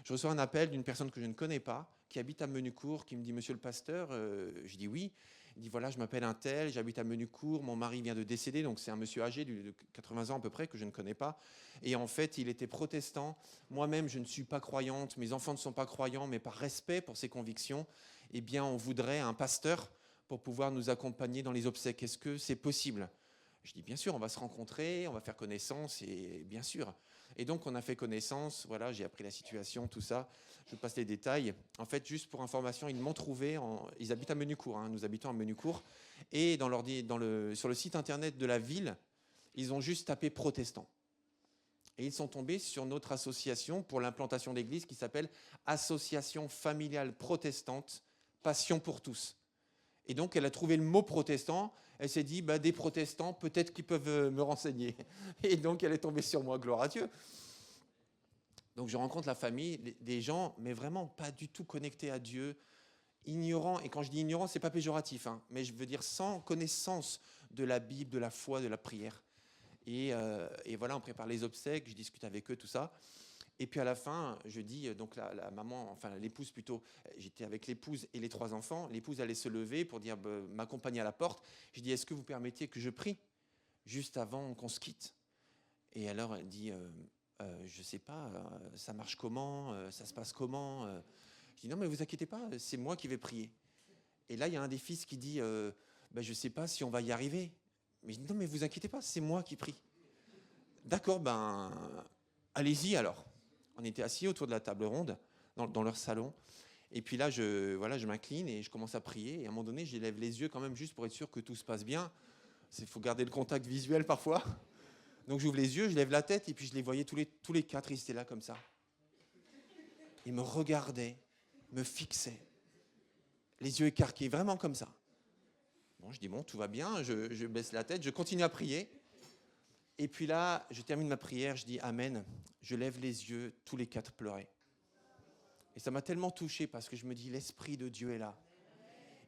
Je reçois un appel d'une personne que je ne connais pas, qui habite à Menucourt, qui me dit « Monsieur le pasteur ?» Je dis « Oui ». Il dit « Voilà, je m'appelle un tel, j'habite à Menucourt, mon mari vient de décéder, donc c'est un monsieur âgé de 80 ans à peu près, que je ne connais pas. Et en fait, il était protestant. Moi-même, je ne suis pas croyante, mes enfants ne sont pas croyants, mais par respect pour ses convictions, eh bien, on voudrait un pasteur pour pouvoir nous accompagner dans les obsèques. Est-ce que c'est possible ?» Je dis, bien sûr, on va se rencontrer, on va faire connaissance, et bien sûr. Et donc, on a fait connaissance. Voilà, j'ai appris la situation, tout ça. Je vous passe les détails. En fait, juste pour information, ils m'ont trouvé. Ils habitent à Menucourt. Hein, nous habitons à Menucourt. Et sur le site internet de la ville, ils ont juste tapé protestant. Et ils sont tombés sur notre association pour l'implantation d'église qui s'appelle Association familiale protestante, Passion pour tous. Et donc, elle a trouvé le mot protestant. Elle s'est dit, des protestants, peut-être qu'ils peuvent me renseigner. Et donc, elle est tombée sur moi, gloire à Dieu. Donc, je rencontre la famille, des gens, mais vraiment pas du tout connectés à Dieu, ignorants. Et quand je dis ignorants, ce n'est pas péjoratif, hein, mais je veux dire sans connaissance de la Bible, de la foi, de la prière. Et voilà, on prépare les obsèques, je discute avec eux, tout ça. Et puis à la fin, je dis, donc la maman, enfin l'épouse plutôt, j'étais avec l'épouse et les 3 enfants. L'épouse allait se lever pour dire, m'accompagner à la porte. Je dis, est-ce que vous permettiez que je prie juste avant qu'on se quitte? Et alors elle dit, je ne sais pas, ça marche comment, ça se passe comment? Je dis, non mais vous inquiétez pas, c'est moi qui vais prier. Et là, il y a un des fils qui dit, je ne sais pas si on va y arriver. Mais je dis, non mais vous inquiétez pas, c'est moi qui prie. D'accord, allez-y alors. On était assis autour de la table ronde, dans leur salon. Et puis là, je m'incline et je commence à prier. Et à un moment donné, je lève les yeux quand même juste pour être sûr que tout se passe bien. Il faut garder le contact visuel parfois. Donc j'ouvre les yeux, je lève la tête et puis je les voyais tous les 4, ils étaient là comme ça. Ils me regardaient, me fixaient, les yeux écarquillés, vraiment comme ça. Bon, je dis, tout va bien, je baisse la tête, je continue à prier. Et puis là, je termine ma prière, je dis Amen. Je lève les yeux, tous les 4 pleuraient. Et ça m'a tellement touché parce que je me dis, l'Esprit de Dieu est là.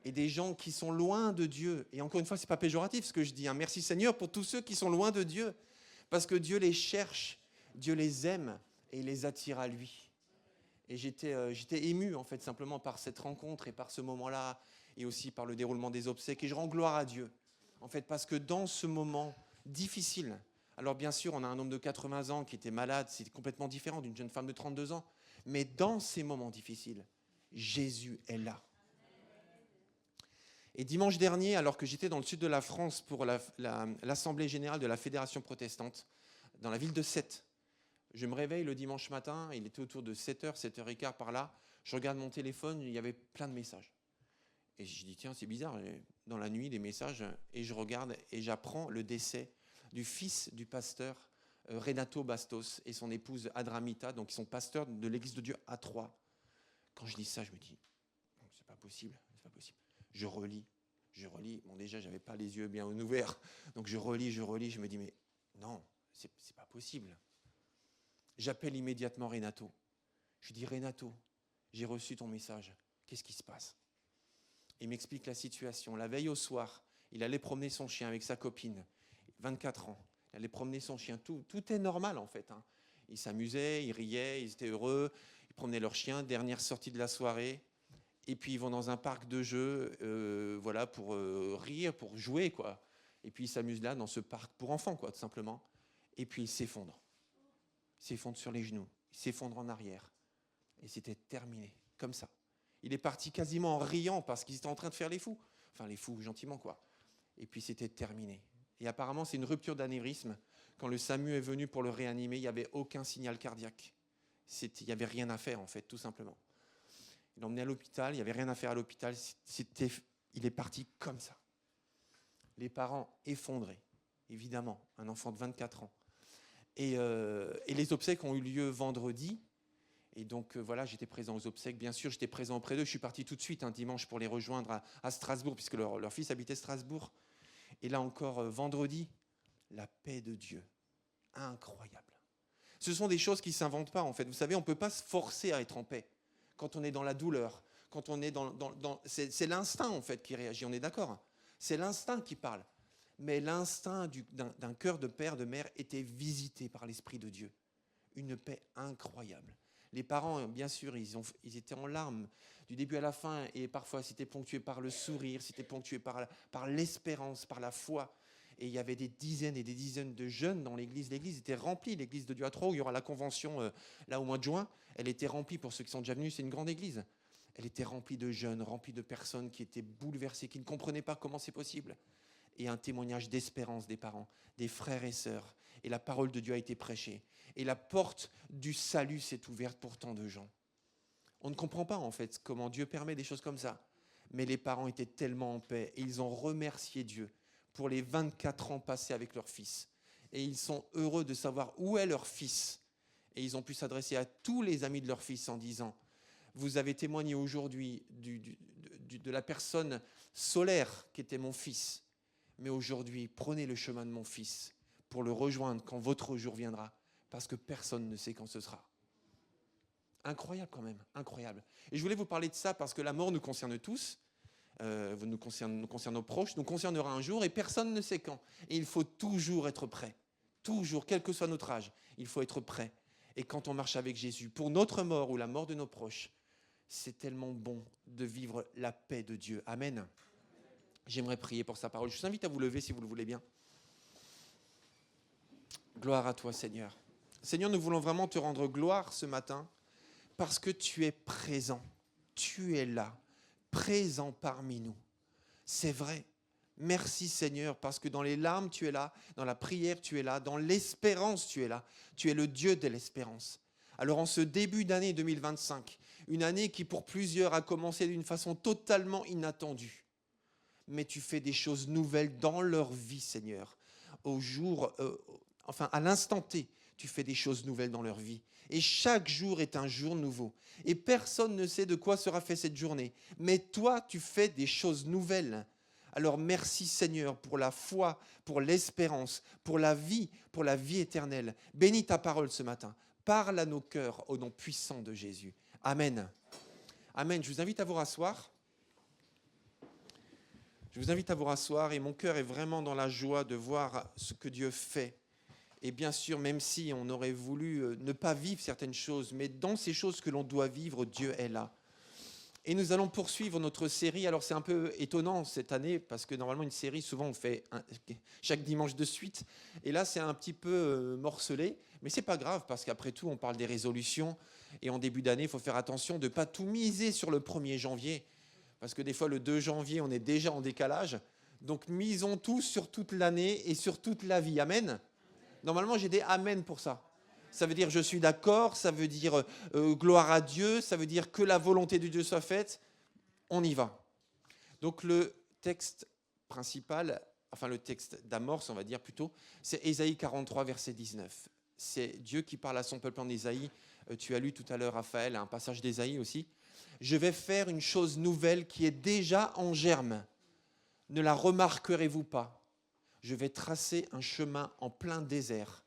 Et des gens qui sont loin de Dieu. Et encore une fois, ce n'est pas péjoratif ce que je dis. Hein. Merci Seigneur pour tous ceux qui sont loin de Dieu. Parce que Dieu les cherche, Dieu les aime et il les attire à lui. Et j'étais ému en fait simplement par cette rencontre et par ce moment-là. Et aussi par le déroulement des obsèques. Et je rends gloire à Dieu. En fait, parce que dans ce moment difficile, alors bien sûr, on a un homme de 80 ans qui était malade, c'est complètement différent d'une jeune femme de 32 ans. Mais dans ces moments difficiles, Jésus est là. Et dimanche dernier, alors que j'étais dans le sud de la France pour l'Assemblée générale de la Fédération protestante, dans la ville de Sète, je me réveille le dimanche matin, il était autour de 7h, 7h15 par là, je regarde mon téléphone, il y avait plein de messages. Et je dis, tiens, c'est bizarre, dans la nuit, des messages, et je regarde et j'apprends le décès du fils du pasteur Renato Bastos et son épouse Adramita, donc ils sont pasteurs de l'église de Dieu à Troyes. Quand je lis ça, je me dis, c'est pas possible, c'est pas possible. Je relis. Bon, déjà, j'avais pas les yeux bien ouverts, donc je relis, je me dis, mais non, c'est pas possible. J'appelle immédiatement Renato. Je dis, Renato, j'ai reçu ton message, qu'est-ce qui se passe? Il m'explique la situation. La veille au soir, il allait promener son chien avec sa copine, 24 ans. Il allait promener son chien. Tout est normal, en fait. Hein. Ils s'amusaient, ils riaient, ils étaient heureux. Ils promenaient leur chien, dernière sortie de la soirée. Et puis, ils vont dans un parc de jeux pour rire, pour jouer, quoi. Et puis, ils s'amusent là, dans ce parc pour enfants, quoi, tout simplement. Et puis, ils s'effondrent. Ils s'effondrent sur les genoux. Ils s'effondrent en arrière. Et c'était terminé, comme ça. Il est parti quasiment en riant parce qu'ils étaient en train de faire les fous. Enfin, les fous, gentiment, quoi. Et puis, c'était terminé. Et apparemment, c'est une rupture d'anévrisme. Quand le SAMU est venu pour le réanimer, il n'y avait aucun signal cardiaque. Il n'y avait rien à faire, en fait, tout simplement. Il l'a emmené à l'hôpital, il n'y avait rien à faire à l'hôpital. Il est parti comme ça. Les parents effondrés, évidemment, un enfant de 24 ans. Et les obsèques ont eu lieu vendredi. Et donc, j'étais présent aux obsèques. Bien sûr, j'étais présent auprès d'eux. Je suis parti tout de suite, un dimanche, pour les rejoindre à Strasbourg, puisque leur fils habitait Strasbourg. Et là encore, vendredi, la paix de Dieu. Incroyable. Ce sont des choses qui ne s'inventent pas, en fait. Vous savez, on ne peut pas se forcer à être en paix quand on est dans la douleur. Quand on est c'est l'instinct, en fait, qui réagit. On est d'accord? C'est l'instinct qui parle. Mais l'instinct d'un cœur de père, de mère, était visité par l'Esprit de Dieu. Une paix incroyable. Les parents, bien sûr, ils étaient en larmes du début à la fin, et parfois c'était ponctué par le sourire, c'était ponctué par l'espérance, par la foi. Et il y avait des dizaines et des dizaines de jeunes dans l'église. L'église était remplie, l'église de Dieu à Troyes, où il y aura la convention là au mois de juin. Elle était remplie, pour ceux qui sont déjà venus, c'est une grande église. Elle était remplie de jeunes, remplie de personnes qui étaient bouleversées, qui ne comprenaient pas comment c'est possible. et un témoignage d'espérance des parents, des frères et sœurs. Et la parole de Dieu a été prêchée. Et la porte du salut s'est ouverte pour tant de gens. On ne comprend pas en fait comment Dieu permet des choses comme ça. Mais les parents étaient tellement en paix et ils ont remercié Dieu pour les 24 ans passés avec leur fils. Et ils sont heureux de savoir où est leur fils. Et ils ont pu s'adresser à tous les amis de leur fils en disant « Vous avez témoigné aujourd'hui de la personne solaire qui était mon fils. Mais aujourd'hui, prenez le chemin de mon fils pour le rejoindre quand votre jour viendra. Parce que personne ne sait quand ce sera. » Incroyable quand même, incroyable. Et je voulais vous parler de ça parce que la mort nous concerne tous, nous concerne nos proches, nous concernera un jour et personne ne sait quand. Et il faut toujours être prêt, toujours, quel que soit notre âge, il faut être prêt. Et quand on marche avec Jésus, pour notre mort ou la mort de nos proches, c'est tellement bon de vivre la paix de Dieu. Amen. J'aimerais prier pour sa parole. Je vous invite à vous lever si vous le voulez bien. Gloire à toi, Seigneur. Seigneur, nous voulons vraiment te rendre gloire ce matin parce que tu es présent, tu es là, présent parmi nous. C'est vrai. Merci Seigneur, parce que dans les larmes, tu es là, dans la prière, tu es là, dans l'espérance, tu es là. Tu es le Dieu de l'espérance. Alors en ce début d'année 2025, une année qui pour plusieurs a commencé d'une façon totalement inattendue, mais tu fais des choses nouvelles dans leur vie, Seigneur. À l'instant T, tu fais des choses nouvelles dans leur vie. Et chaque jour est un jour nouveau. Et personne ne sait de quoi sera fait cette journée. Mais toi, tu fais des choses nouvelles. Alors merci Seigneur pour la foi, pour l'espérance, pour la vie éternelle. Bénis ta parole ce matin. Parle à nos cœurs au nom puissant de Jésus. Amen. Amen. Je vous invite à vous rasseoir. Et mon cœur est vraiment dans la joie de voir ce que Dieu fait. Et bien sûr, même si on aurait voulu ne pas vivre certaines choses, mais dans ces choses que l'on doit vivre, Dieu est là. Et nous allons poursuivre notre série. Alors c'est un peu étonnant cette année, parce que normalement une série, souvent on fait chaque dimanche de suite. Et là c'est un petit peu morcelé, mais c'est pas grave, parce qu'après tout on parle des résolutions. Et en début d'année, il faut faire attention de ne pas tout miser sur le 1er janvier. Parce que des fois le 2 janvier, on est déjà en décalage. Donc misons tout sur toute l'année et sur toute la vie. Amen. Normalement, j'ai des amen pour ça. Ça veut dire je suis d'accord, ça veut dire gloire à Dieu, ça veut dire que la volonté de Dieu soit faite. On y va. Donc le texte principal, enfin le texte d'amorce, on va dire plutôt, c'est Ésaïe 43, verset 19. C'est Dieu qui parle à son peuple en Ésaïe. Tu as lu tout à l'heure, Raphaël, un passage d'Ésaïe aussi. Je vais faire une chose nouvelle qui est déjà en germe. Ne la remarquerez-vous pas ? Je vais tracer un chemin en plein désert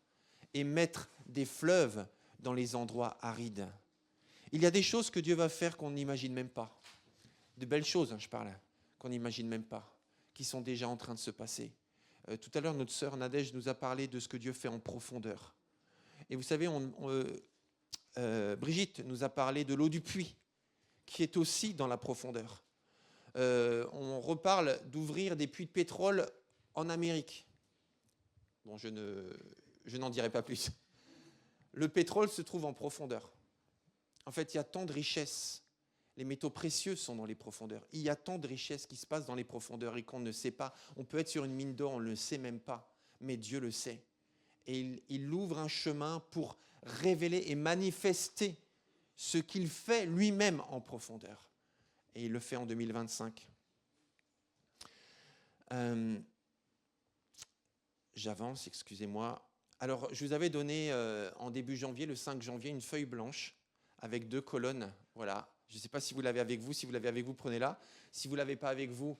et mettre des fleuves dans les endroits arides. Il y a des choses que Dieu va faire qu'on n'imagine même pas. De belles choses, je parle, qu'on n'imagine même pas, qui sont déjà en train de se passer. Tout à l'heure, notre sœur Nadège nous a parlé de ce que Dieu fait en profondeur. Et vous savez, Brigitte nous a parlé de l'eau du puits, qui est aussi dans la profondeur. On reparle d'ouvrir des puits de pétrole en Amérique. Bon, je n'en dirai pas plus. Le pétrole se trouve en profondeur. En fait, il y a tant de richesses. Les métaux précieux sont dans les profondeurs. Il y a tant de richesses qui se passent dans les profondeurs et qu'on ne sait pas. On peut être sur une mine d'or, on ne le sait même pas. Mais Dieu le sait. Et il ouvre un chemin pour révéler et manifester ce qu'il fait lui-même en profondeur. Et il le fait en 2025. J'avance, excusez-moi. Alors, je vous avais donné en début janvier, le 5 janvier, une feuille blanche avec 2 colonnes. Voilà. Je ne sais pas si vous l'avez avec vous. Si vous l'avez avec vous, prenez-la. Si vous ne l'avez pas avec vous,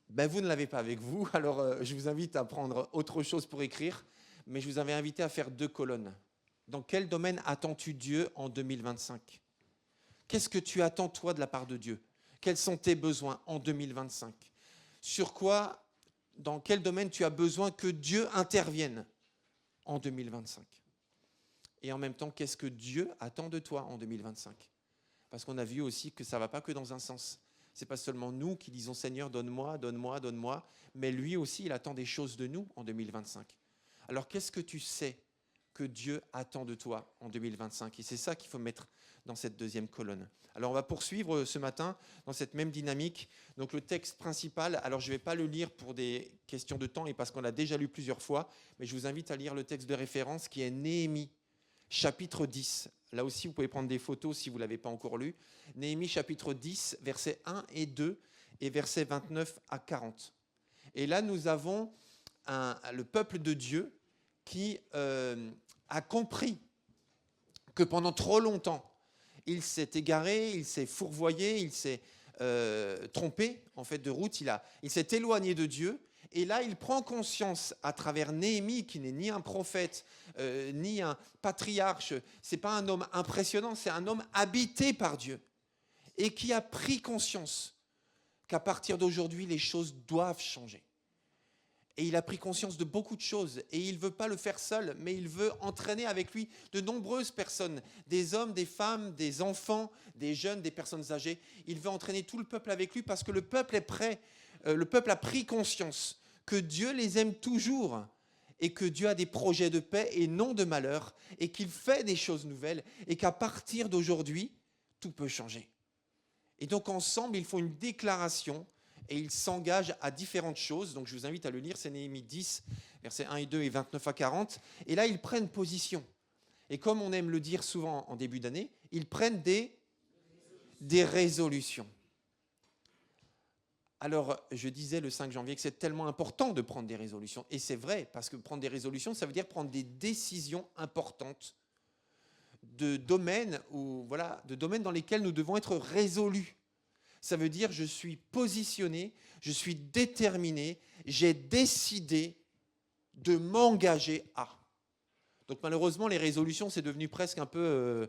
ben vous ne l'avez pas avec vous. Alors, je vous invite à prendre autre chose pour écrire. Mais je vous avais invité à faire 2 colonnes. Dans quel domaine attends-tu Dieu en 2025 ? Qu'est-ce que tu attends, toi, de la part de Dieu ? Quels sont tes besoins en 2025 ? Sur quoi, dans quel domaine tu as besoin que Dieu intervienne en 2025 ? Et en même temps, qu'est-ce que Dieu attend de toi en 2025 ? Parce qu'on a vu aussi que ça ne va pas que dans un sens. Ce n'est pas seulement nous qui disons « Seigneur, donne-moi, donne-moi, donne-moi », mais lui aussi, il attend des choses de nous en 2025. Alors, qu'est-ce que tu sais que Dieu attend de toi en 2025 ? Et c'est ça qu'il faut mettre dans cette deuxième colonne. Alors on va poursuivre ce matin dans cette même dynamique. Donc le texte principal, alors je ne vais pas le lire pour des questions de temps et parce qu'on l'a déjà lu plusieurs fois, mais je vous invite à lire le texte de référence qui est Néhémie, chapitre 10. Là aussi, vous pouvez prendre des photos si vous ne l'avez pas encore lu. Néhémie, chapitre 10, versets 1 et 2 et versets 29 à 40. Et là, nous avons le peuple de Dieu qui a compris que pendant trop longtemps, il s'est égaré, il s'est fourvoyé, il s'est trompé en fait de route, il s'est éloigné de Dieu. Et là, il prend conscience à travers Néhémie, qui n'est ni un prophète, ni un patriarche, c'est pas un homme impressionnant, c'est un homme habité par Dieu, et qui a pris conscience qu'à partir d'aujourd'hui, les choses doivent changer. Et il a pris conscience de beaucoup de choses. Et il ne veut pas le faire seul, mais il veut entraîner avec lui de nombreuses personnes, des hommes, des femmes, des enfants, des jeunes, des personnes âgées. Il veut entraîner tout le peuple avec lui parce que le peuple est prêt. Le peuple a pris conscience que Dieu les aime toujours et que Dieu a des projets de paix et non de malheur et qu'il fait des choses nouvelles et qu'à partir d'aujourd'hui, tout peut changer. Et donc ensemble, ils font une déclaration et ils s'engagent à différentes choses. Donc je vous invite à le lire, c'est Néhémie 10, versets 1 et 2 et 29 à 40. Et là, ils prennent position. Et comme on aime le dire souvent en début d'année, ils prennent des résolutions. Alors, je disais le 5 janvier que c'est tellement important de prendre des résolutions. Et c'est vrai, parce que prendre des résolutions, ça veut dire prendre des décisions importantes de domaines dans lesquels nous devons être résolus. Ça veut dire je suis positionné, je suis déterminé, j'ai décidé de m'engager à. Donc malheureusement, les résolutions, c'est devenu presque un peu,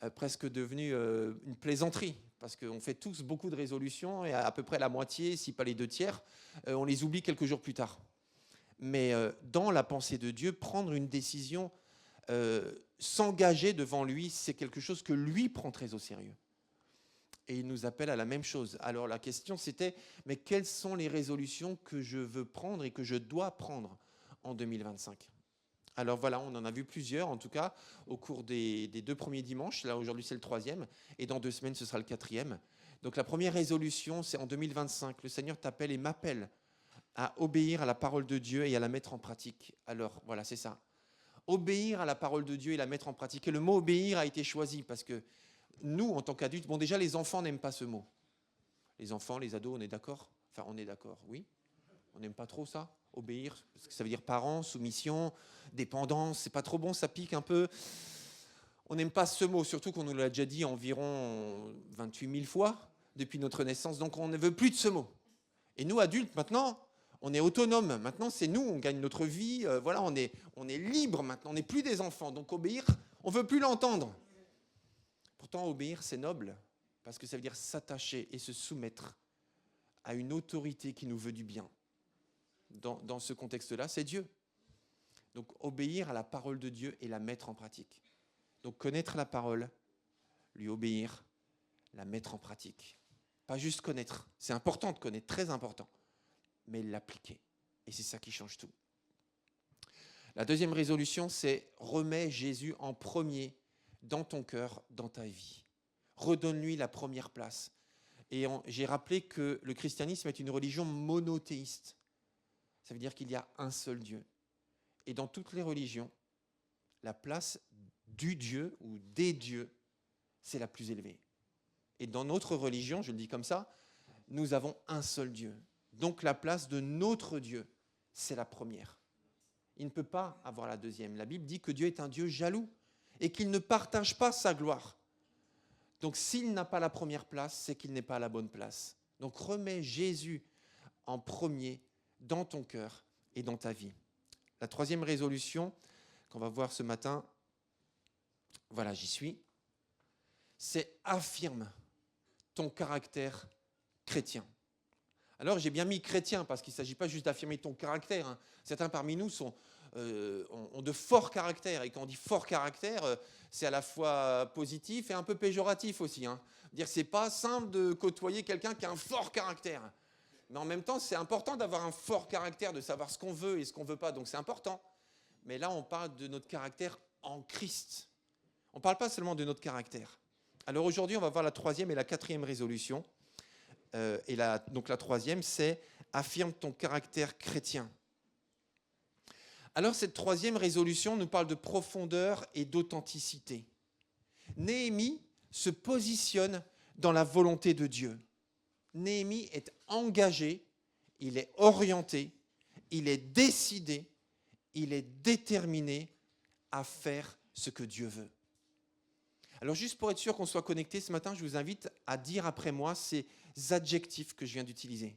une plaisanterie. Parce qu'on fait tous beaucoup de résolutions et à peu près la moitié, si pas les 2/3, on les oublie quelques jours plus tard. Mais dans la pensée de Dieu, prendre une décision, s'engager devant lui, c'est quelque chose que lui prend très au sérieux. Et il nous appelle à la même chose. Alors la question c'était, mais quelles sont les résolutions que je veux prendre et que je dois prendre en 2025 ? Alors voilà, on en a vu plusieurs, en tout cas, au cours des 2 premiers dimanches. Là, aujourd'hui, c'est le 3e. Et dans 2 semaines, ce sera le 4e. Donc la première résolution, c'est en 2025. Le Seigneur t'appelle et m'appelle à obéir à la parole de Dieu et à la mettre en pratique. Alors voilà, c'est ça. Obéir à la parole de Dieu et la mettre en pratique. Et le mot obéir a été choisi parce que nous, en tant qu'adultes, bon déjà les enfants n'aiment pas ce mot. Les enfants, les ados, on est d'accord ? Enfin, on est d'accord, oui. On n'aime pas trop ça, obéir, parce que ça veut dire parents, soumission, dépendance, c'est pas trop bon, ça pique un peu. On n'aime pas ce mot, surtout qu'on nous l'a déjà dit environ 28 000 fois depuis notre naissance, donc on ne veut plus de ce mot. Et nous, adultes, maintenant, on est autonomes. Maintenant, c'est nous, on gagne notre vie, on est libre maintenant, on n'est plus des enfants. Donc obéir, on ne veut plus l'entendre. Pourtant, obéir, c'est noble, parce que ça veut dire s'attacher et se soumettre à une autorité qui nous veut du bien. Dans ce contexte-là, c'est Dieu. Donc, obéir à la parole de Dieu et la mettre en pratique. Donc, connaître la parole, lui obéir, la mettre en pratique. Pas juste connaître. C'est important de connaître, très important. Mais l'appliquer. Et c'est ça qui change tout. La deuxième résolution, c'est remets Jésus en premier dans ton cœur, dans ta vie. Redonne-lui la première place. Et j'ai rappelé que le christianisme est une religion monothéiste. Ça veut dire qu'il y a un seul Dieu. Et dans toutes les religions, la place du Dieu ou des dieux, c'est la plus élevée. Et dans notre religion, je le dis comme ça, nous avons un seul Dieu. Donc la place de notre Dieu, c'est la première. Il ne peut pas avoir la deuxième. La Bible dit que Dieu est un Dieu jaloux et qu'il ne partage pas sa gloire. Donc s'il n'a pas la première place, c'est qu'il n'est pas à la bonne place. Donc remets Jésus en premier dans ton cœur et dans ta vie. La troisième résolution qu'on va voir ce matin, voilà, j'y suis, c'est affirme ton caractère chrétien. Alors j'ai bien mis chrétien parce qu'il ne s'agit pas juste d'affirmer ton caractère. Hein. Certains parmi nous ont de forts caractères. Et quand on dit fort caractère, c'est à la fois positif et un peu péjoratif aussi. Hein. Dire c'est pas simple de côtoyer quelqu'un qui a un fort caractère. Mais en même temps, c'est important d'avoir un fort caractère, de savoir ce qu'on veut et ce qu'on ne veut pas. Donc c'est important. Mais là, on parle de notre caractère en Christ. On ne parle pas seulement de notre caractère. Alors aujourd'hui, on va voir la troisième et la quatrième résolution. Donc la troisième, c'est « Affirme ton caractère chrétien ». Alors cette troisième résolution nous parle de profondeur et d'authenticité. Néhémie se positionne dans la volonté de Dieu. Néhémie est engagé, il est orienté, il est décidé, il est déterminé à faire ce que Dieu veut. Alors juste pour être sûr qu'on soit connecté ce matin, je vous invite à dire après moi ces adjectifs que je viens d'utiliser.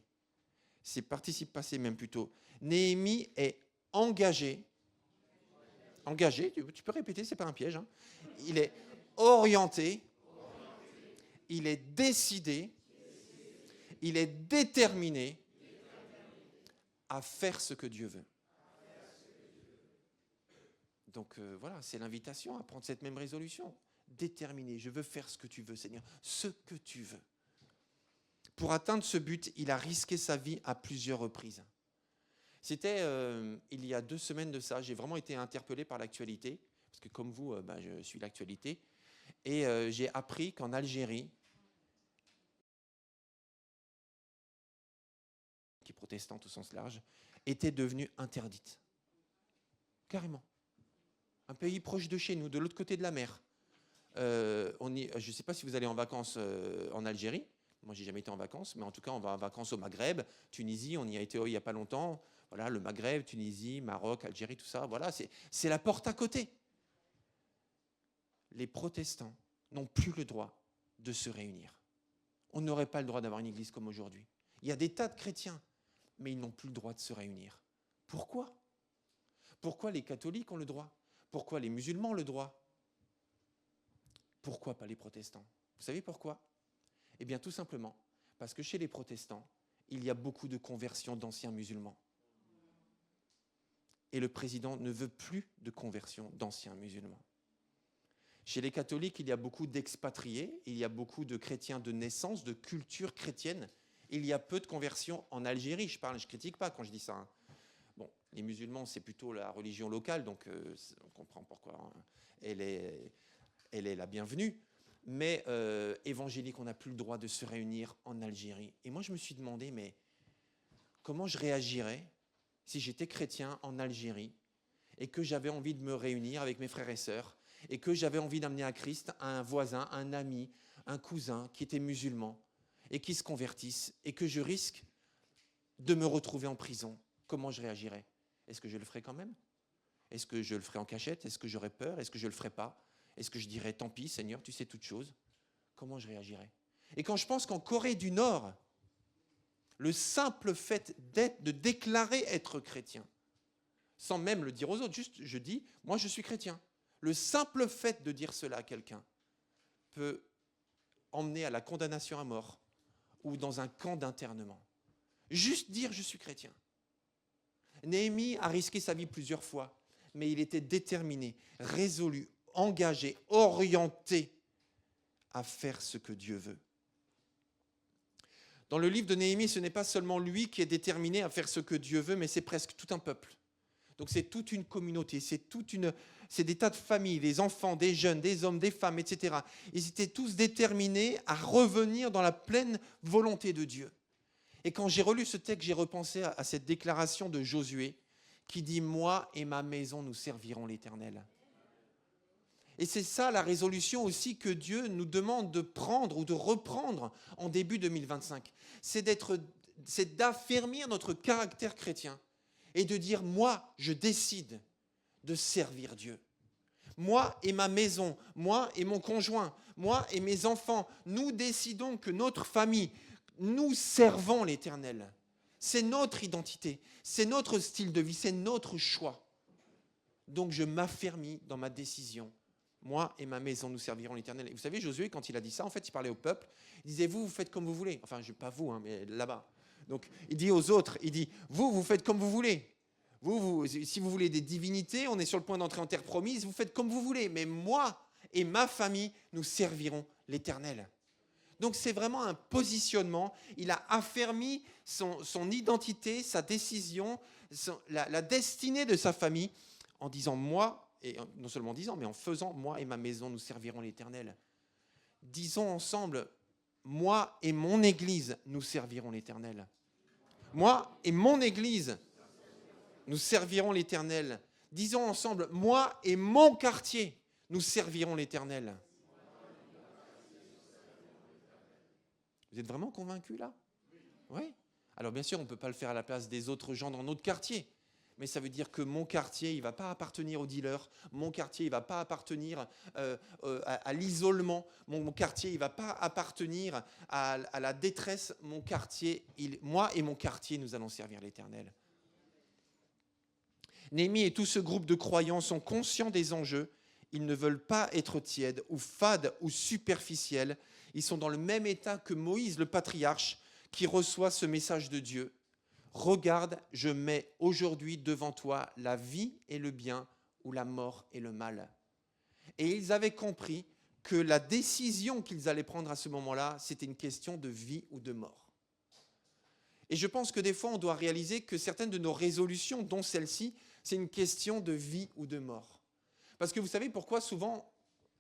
C'est participe passé même plutôt. Néhémie est engagé. Engagé, tu peux répéter, c'est pas un piège. Hein. Il est orienté. Il est décidé. Il est déterminé à faire ce que Dieu veut. Donc voilà, c'est l'invitation à prendre cette même résolution. Déterminé, je veux faire ce que tu veux, Seigneur, ce que tu veux. Pour atteindre ce but, il a risqué sa vie à plusieurs reprises. C'était il y a 2 semaines de ça, j'ai vraiment été interpellé par l'actualité, parce que comme vous, je suis l'actualité, et j'ai appris qu'en Algérie, qui est protestante au sens large, était devenue interdite. Carrément. Un pays proche de chez nous, de l'autre côté de la mer. Je ne sais pas si vous allez en vacances en Algérie. Moi, je n'ai jamais été en vacances, mais en tout cas, on va en vacances au Maghreb, Tunisie. On y a été il n'y a pas longtemps. Voilà, le Maghreb, Tunisie, Maroc, Algérie, tout ça. Voilà, c'est la porte à côté. Les protestants n'ont plus le droit de se réunir. On n'aurait pas le droit d'avoir une église comme aujourd'hui. Il y a des tas de chrétiens, mais ils n'ont plus le droit de se réunir. Pourquoi ? Pourquoi les catholiques ont le droit ? Pourquoi les musulmans ont le droit ? Pourquoi pas les protestants ? Vous savez pourquoi ? Eh bien, tout simplement parce que chez les protestants, il y a beaucoup de conversions d'anciens musulmans. Et le président ne veut plus de conversion d'anciens musulmans. Chez les catholiques, il y a beaucoup d'expatriés, il y a beaucoup de chrétiens de naissance, de culture chrétienne. Il y a peu de conversions en Algérie. Je ne critique pas quand je dis ça. Hein. Bon, les musulmans, c'est plutôt la religion locale, donc on comprend pourquoi hein. Elle est la bienvenue. Mais évangélique, on n'a plus le droit de se réunir en Algérie. Et moi, je me suis demandé, mais comment je réagirais si j'étais chrétien en Algérie et que j'avais envie de me réunir avec mes frères et sœurs et que j'avais envie d'amener à Christ un voisin, un ami, un cousin qui était musulman et qui se convertisse et que je risque de me retrouver en prison. Comment je réagirais ? Est-ce que je le ferais quand même ? Est-ce que je le ferais en cachette ? Est-ce que j'aurais peur ? Est-ce que je ne le ferais pas ? Est-ce que je dirais, tant pis, Seigneur, tu sais toutes choses ? Comment je réagirais ? Et quand je pense qu'en Corée du Nord, le simple fait de déclarer être chrétien, sans même le dire aux autres, juste je dis, moi je suis chrétien. Le simple fait de dire cela à quelqu'un peut emmener à la condamnation à mort ou dans un camp d'internement. Juste dire je suis chrétien. Néhémie a risqué sa vie plusieurs fois, mais il était déterminé, résolu, engagé, orienté à faire ce que Dieu veut. Dans le livre de Néhémie, ce n'est pas seulement lui qui est déterminé à faire ce que Dieu veut, mais c'est presque tout un peuple. Donc c'est toute une communauté, c'est des tas de familles, des enfants, des jeunes, des hommes, des femmes, etc. Ils étaient tous déterminés à revenir dans la pleine volonté de Dieu. Et quand j'ai relu ce texte, j'ai repensé à cette déclaration de Josué qui dit « Moi et ma maison, nous servirons l'Éternel ». Et c'est ça la résolution aussi que Dieu nous demande de prendre ou de reprendre en début 2025. C'est d'affermir notre caractère chrétien et de dire, moi, je décide de servir Dieu. Moi et ma maison, moi et mon conjoint, moi et mes enfants, nous décidons que notre famille, nous servons l'Éternel. C'est notre identité, c'est notre style de vie, c'est notre choix. Donc je m'affermis dans ma décision. Moi et ma maison, nous servirons l'Éternel. Et vous savez, Josué, quand il a dit ça, en fait, il parlait au peuple. Il disait, vous faites comme vous voulez. Enfin, pas vous, hein, mais là-bas. Donc, il dit aux autres, il dit, vous faites comme vous voulez. Si vous voulez des divinités, on est sur le point d'entrer en terre promise, vous faites comme vous voulez. Mais moi et ma famille, nous servirons l'Éternel. Donc, c'est vraiment un positionnement. Il a affermi son identité, sa décision, la destinée de sa famille en disant, moi, et non seulement en disant, mais en faisant, moi et ma maison, nous servirons l'Éternel. disons ensemble, moi et mon Église, nous servirons l'Éternel. Moi et mon Église, nous servirons l'Éternel. Disons ensemble, moi et mon quartier, nous servirons l'Éternel. Vous êtes vraiment convaincus là? Oui. Alors bien sûr, on ne peut pas le faire à la place des autres gens dans notre quartier. Mais ça veut dire que mon quartier, il ne va pas appartenir aux dealers. Mon quartier, il ne va pas appartenir à l'isolement. Mon quartier, il ne va pas appartenir à la détresse. Mon quartier, moi et mon quartier, nous allons servir l'Éternel. Néhémie et tout ce groupe de croyants sont conscients des enjeux. Ils ne veulent pas être tièdes ou fades ou superficiels. Ils sont dans le même état que Moïse, le patriarche, qui reçoit ce message de Dieu. Regarde, je mets aujourd'hui devant toi la vie et le bien ou la mort et le mal. Et ils avaient compris que la décision qu'ils allaient prendre à ce moment-là, c'était une question de vie ou de mort. Et je pense que des fois, on doit réaliser que certaines de nos résolutions, dont celle-ci, c'est une question de vie ou de mort. Parce que vous savez pourquoi souvent,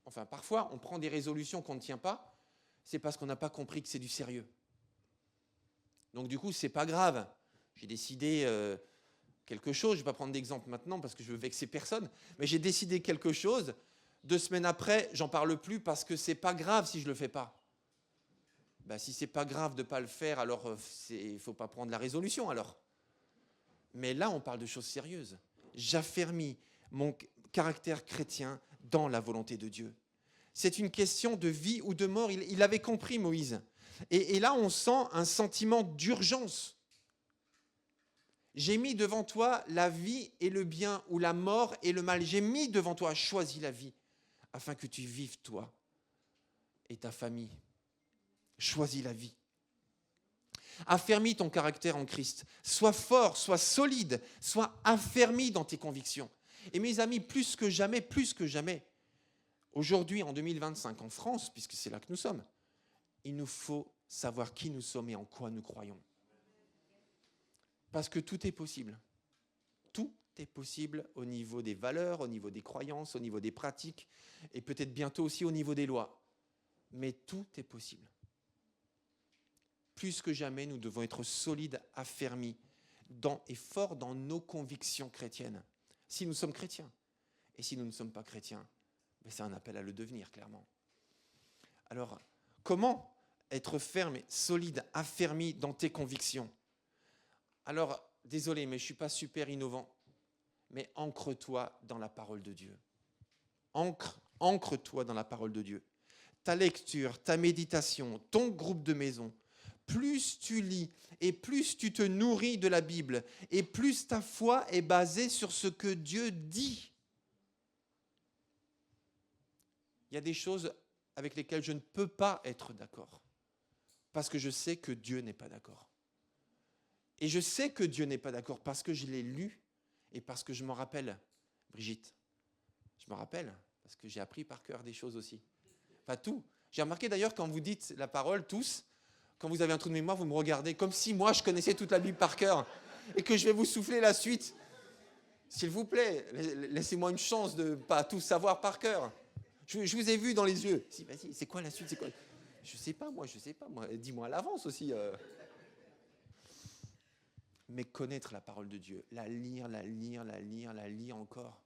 enfin parfois, on prend des résolutions qu'on ne tient pas, c'est parce qu'on n'a pas compris que c'est du sérieux. Donc du coup, c'est pas grave. J'ai décidé quelque chose, je ne vais pas prendre d'exemple maintenant parce que je veux vexer personne, mais j'ai décidé quelque chose, 2 semaines après, j'en parle plus parce que c'est pas grave si je le fais pas. Ben, si c'est pas grave de pas le faire, alors il faut pas prendre la résolution alors. Mais là, on parle de choses sérieuses. J'affermis mon caractère chrétien dans la volonté de Dieu. C'est une question de vie ou de mort. Il avait compris, Moïse. Et là, on sent un sentiment d'urgence. J'ai mis devant toi la vie et le bien, ou la mort et le mal. J'ai mis devant toi, choisis la vie, afin que tu vives toi et ta famille. Choisis la vie. Affermis ton caractère en Christ. Sois fort, sois solide, sois affermi dans tes convictions. Et mes amis, plus que jamais, aujourd'hui, en 2025, en France, puisque c'est là que nous sommes, il nous faut savoir qui nous sommes et en quoi nous croyons. Parce que tout est possible. Tout est possible au niveau des valeurs, au niveau des croyances, au niveau des pratiques, et peut-être bientôt aussi au niveau des lois. Mais tout est possible. Plus que jamais, nous devons être solides, affermis et forts dans nos convictions chrétiennes. Si nous sommes chrétiens. Et si nous ne sommes pas chrétiens, c'est un appel à le devenir, clairement. Alors, comment être ferme, solide, affermi dans tes convictions? Alors, désolé, mais je ne suis pas super innovant, mais ancre-toi dans la parole de Dieu. Ancre-toi dans la parole de Dieu. Ta lecture, ta méditation, ton groupe de maison, plus tu lis et plus tu te nourris de la Bible et plus ta foi est basée sur ce que Dieu dit. Il y a des choses avec lesquelles je ne peux pas être d'accord parce que je sais que Dieu n'est pas d'accord. Et je sais que Dieu n'est pas d'accord parce que je l'ai lu et parce que je m'en rappelle. Brigitte, je me rappelle parce que j'ai appris par cœur des choses aussi. Pas tout. J'ai remarqué d'ailleurs quand vous dites la parole, tous, quand vous avez un trou de mémoire, vous me regardez comme si moi je connaissais toute la Bible par cœur et que je vais vous souffler la suite. S'il vous plaît, laissez-moi une chance de ne pas tout savoir par cœur. Je vous ai vu dans les yeux. Si, vas-y, c'est quoi la suite, c'est quoi? Je sais pas moi. Dis-moi à l'avance aussi. Mais connaître la parole de Dieu, la lire encore.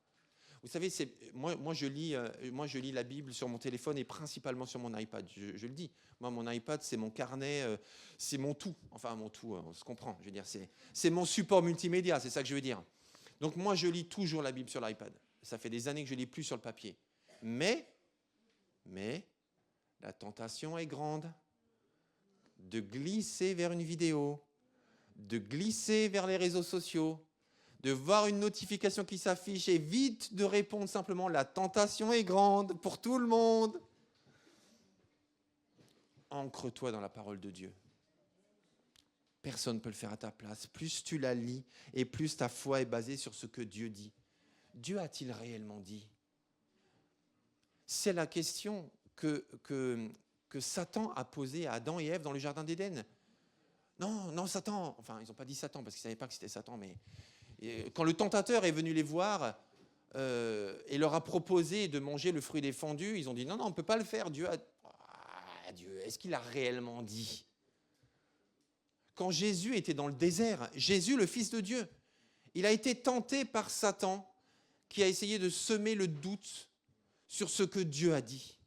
Vous savez, moi je lis la Bible sur mon téléphone et principalement sur mon iPad, je le dis. Moi, mon iPad, c'est mon carnet, c'est mon tout. Enfin, mon tout, on se comprend. Je veux dire, c'est mon support multimédia, c'est ça que je veux dire. Donc moi, je lis toujours la Bible sur l'iPad. Ça fait des années que je ne lis plus sur le papier. Mais, la tentation est grande de glisser vers une vidéo, de glisser vers les réseaux sociaux, de voir une notification qui s'affiche et vite de répondre simplement « La tentation est grande pour tout le monde ». Ancre-toi dans la parole de Dieu. Personne ne peut le faire à ta place. Plus tu la lis et plus ta foi est basée sur ce que Dieu dit. Dieu a-t-il réellement dit? C'est la question que Satan a posée à Adam et Ève dans le jardin d'Éden. Non, Satan. Enfin, ils n'ont pas dit Satan parce qu'ils ne savaient pas que c'était Satan, mais quand le tentateur est venu les voir et leur a proposé de manger le fruit défendu, ils ont dit non, on ne peut pas le faire. Dieu à Dieu? Est-ce qu'il a réellement dit? Quand Jésus était dans le désert, Jésus, le Fils de Dieu, il a été tenté par Satan qui a essayé de semer le doute sur ce que Dieu a dit.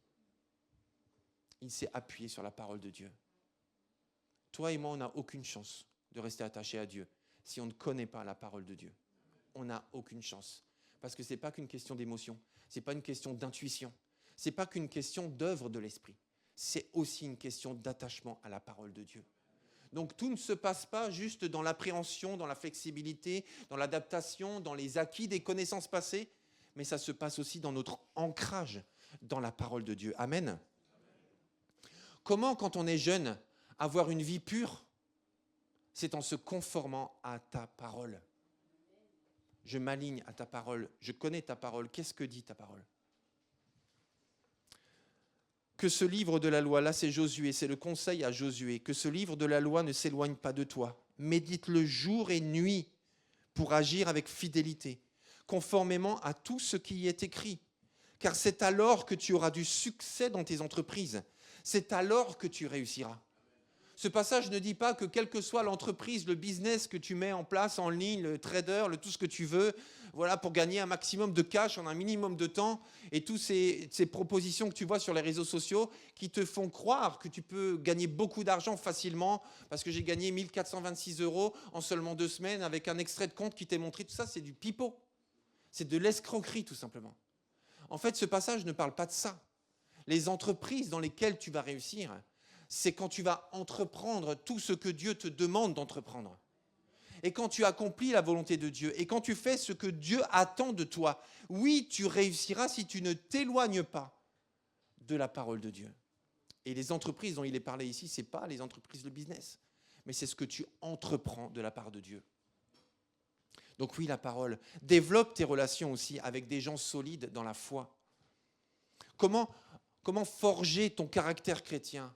Il s'est appuyé sur la parole de Dieu. Toi et moi, on n'a aucune chance de rester attachés à Dieu si on ne connaît pas la parole de Dieu. On n'a aucune chance. Parce que ce n'est pas qu'une question d'émotion, ce n'est pas une question d'intuition, ce n'est pas qu'une question d'œuvre de l'esprit. C'est aussi une question d'attachement à la parole de Dieu. Donc tout ne se passe pas juste dans l'appréhension, dans la flexibilité, dans l'adaptation, dans les acquis des connaissances passées, mais ça se passe aussi dans notre ancrage dans la parole de Dieu. Amen. Comment, quand on est jeune, avoir une vie pure? C'est en se conformant à ta parole. Je m'aligne à ta parole, je connais ta parole. Qu'est-ce que dit ta parole? Que ce livre de la loi, là c'est Josué, c'est le conseil à Josué, que ce livre de la loi ne s'éloigne pas de toi. Médite-le jour et nuit pour agir avec fidélité, conformément à tout ce qui y est écrit. Car c'est alors que tu auras du succès dans tes entreprises. C'est alors que tu réussiras. Ce passage ne dit pas que quelle que soit l'entreprise, le business que tu mets en place en ligne, le trader, tout ce que tu veux, voilà, pour gagner un maximum de cash en un minimum de temps, et toutes ces propositions que tu vois sur les réseaux sociaux qui te font croire que tu peux gagner beaucoup d'argent facilement parce que j'ai gagné 1426 € en seulement 2 semaines avec un extrait de compte qui t'est montré. Tout ça, c'est du pipeau. C'est de l'escroquerie, tout simplement. En fait, ce passage ne parle pas de ça. Les entreprises dans lesquelles tu vas réussir, c'est quand tu vas entreprendre tout ce que Dieu te demande d'entreprendre. Et quand tu accomplis la volonté de Dieu, et quand tu fais ce que Dieu attend de toi, oui, tu réussiras si tu ne t'éloignes pas de la parole de Dieu. Et les entreprises dont il est parlé ici, ce n'est pas les entreprises de business, mais c'est ce que tu entreprends de la part de Dieu. Donc oui, la parole. Développe tes relations aussi avec des gens solides dans la foi. Comment forger ton caractère chrétien?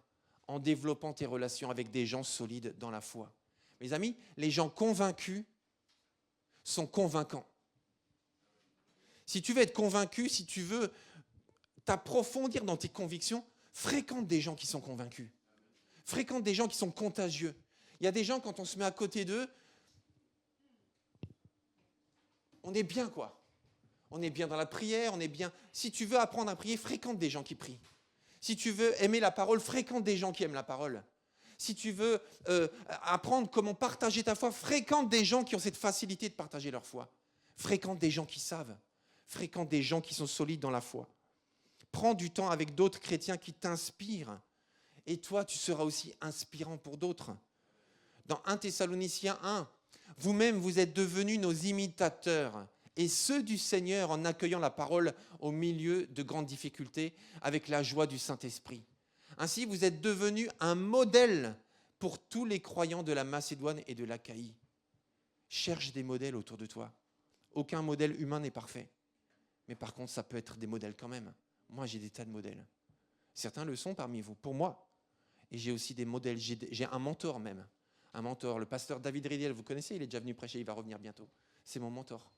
En développant tes relations avec des gens solides dans la foi. Mes amis, les gens convaincus sont convaincants. Si tu veux être convaincu, si tu veux t'approfondir dans tes convictions, fréquente des gens qui sont convaincus. Fréquente des gens qui sont contagieux. Il y a des gens, quand on se met à côté d'eux, on est bien, quoi. On est bien dans la prière, on est bien. Si tu veux apprendre à prier, fréquente des gens qui prient. Si tu veux aimer la parole, fréquente des gens qui aiment la parole. Si tu veux apprendre comment partager ta foi, fréquente des gens qui ont cette facilité de partager leur foi. Fréquente des gens qui savent. Fréquente des gens qui sont solides dans la foi. Prends du temps avec d'autres chrétiens qui t'inspirent. Et toi, tu seras aussi inspirant pour d'autres. Dans 1 Thessaloniciens 1, vous-même, vous êtes devenus nos imitateurs et ceux du Seigneur en accueillant la parole au milieu de grandes difficultés avec la joie du Saint-Esprit. Ainsi, vous êtes devenus un modèle pour tous les croyants de la Macédoine et de l'Achaïe. Cherche des modèles autour de toi. Aucun modèle humain n'est parfait. Mais par contre, ça peut être des modèles quand même. Moi, j'ai des tas de modèles. Certains le sont parmi vous, pour moi. Et j'ai aussi des modèles. J'ai un mentor même. Un mentor, le pasteur David Ridiel, vous connaissez, il est déjà venu prêcher, il va revenir bientôt. C'est mon mentor.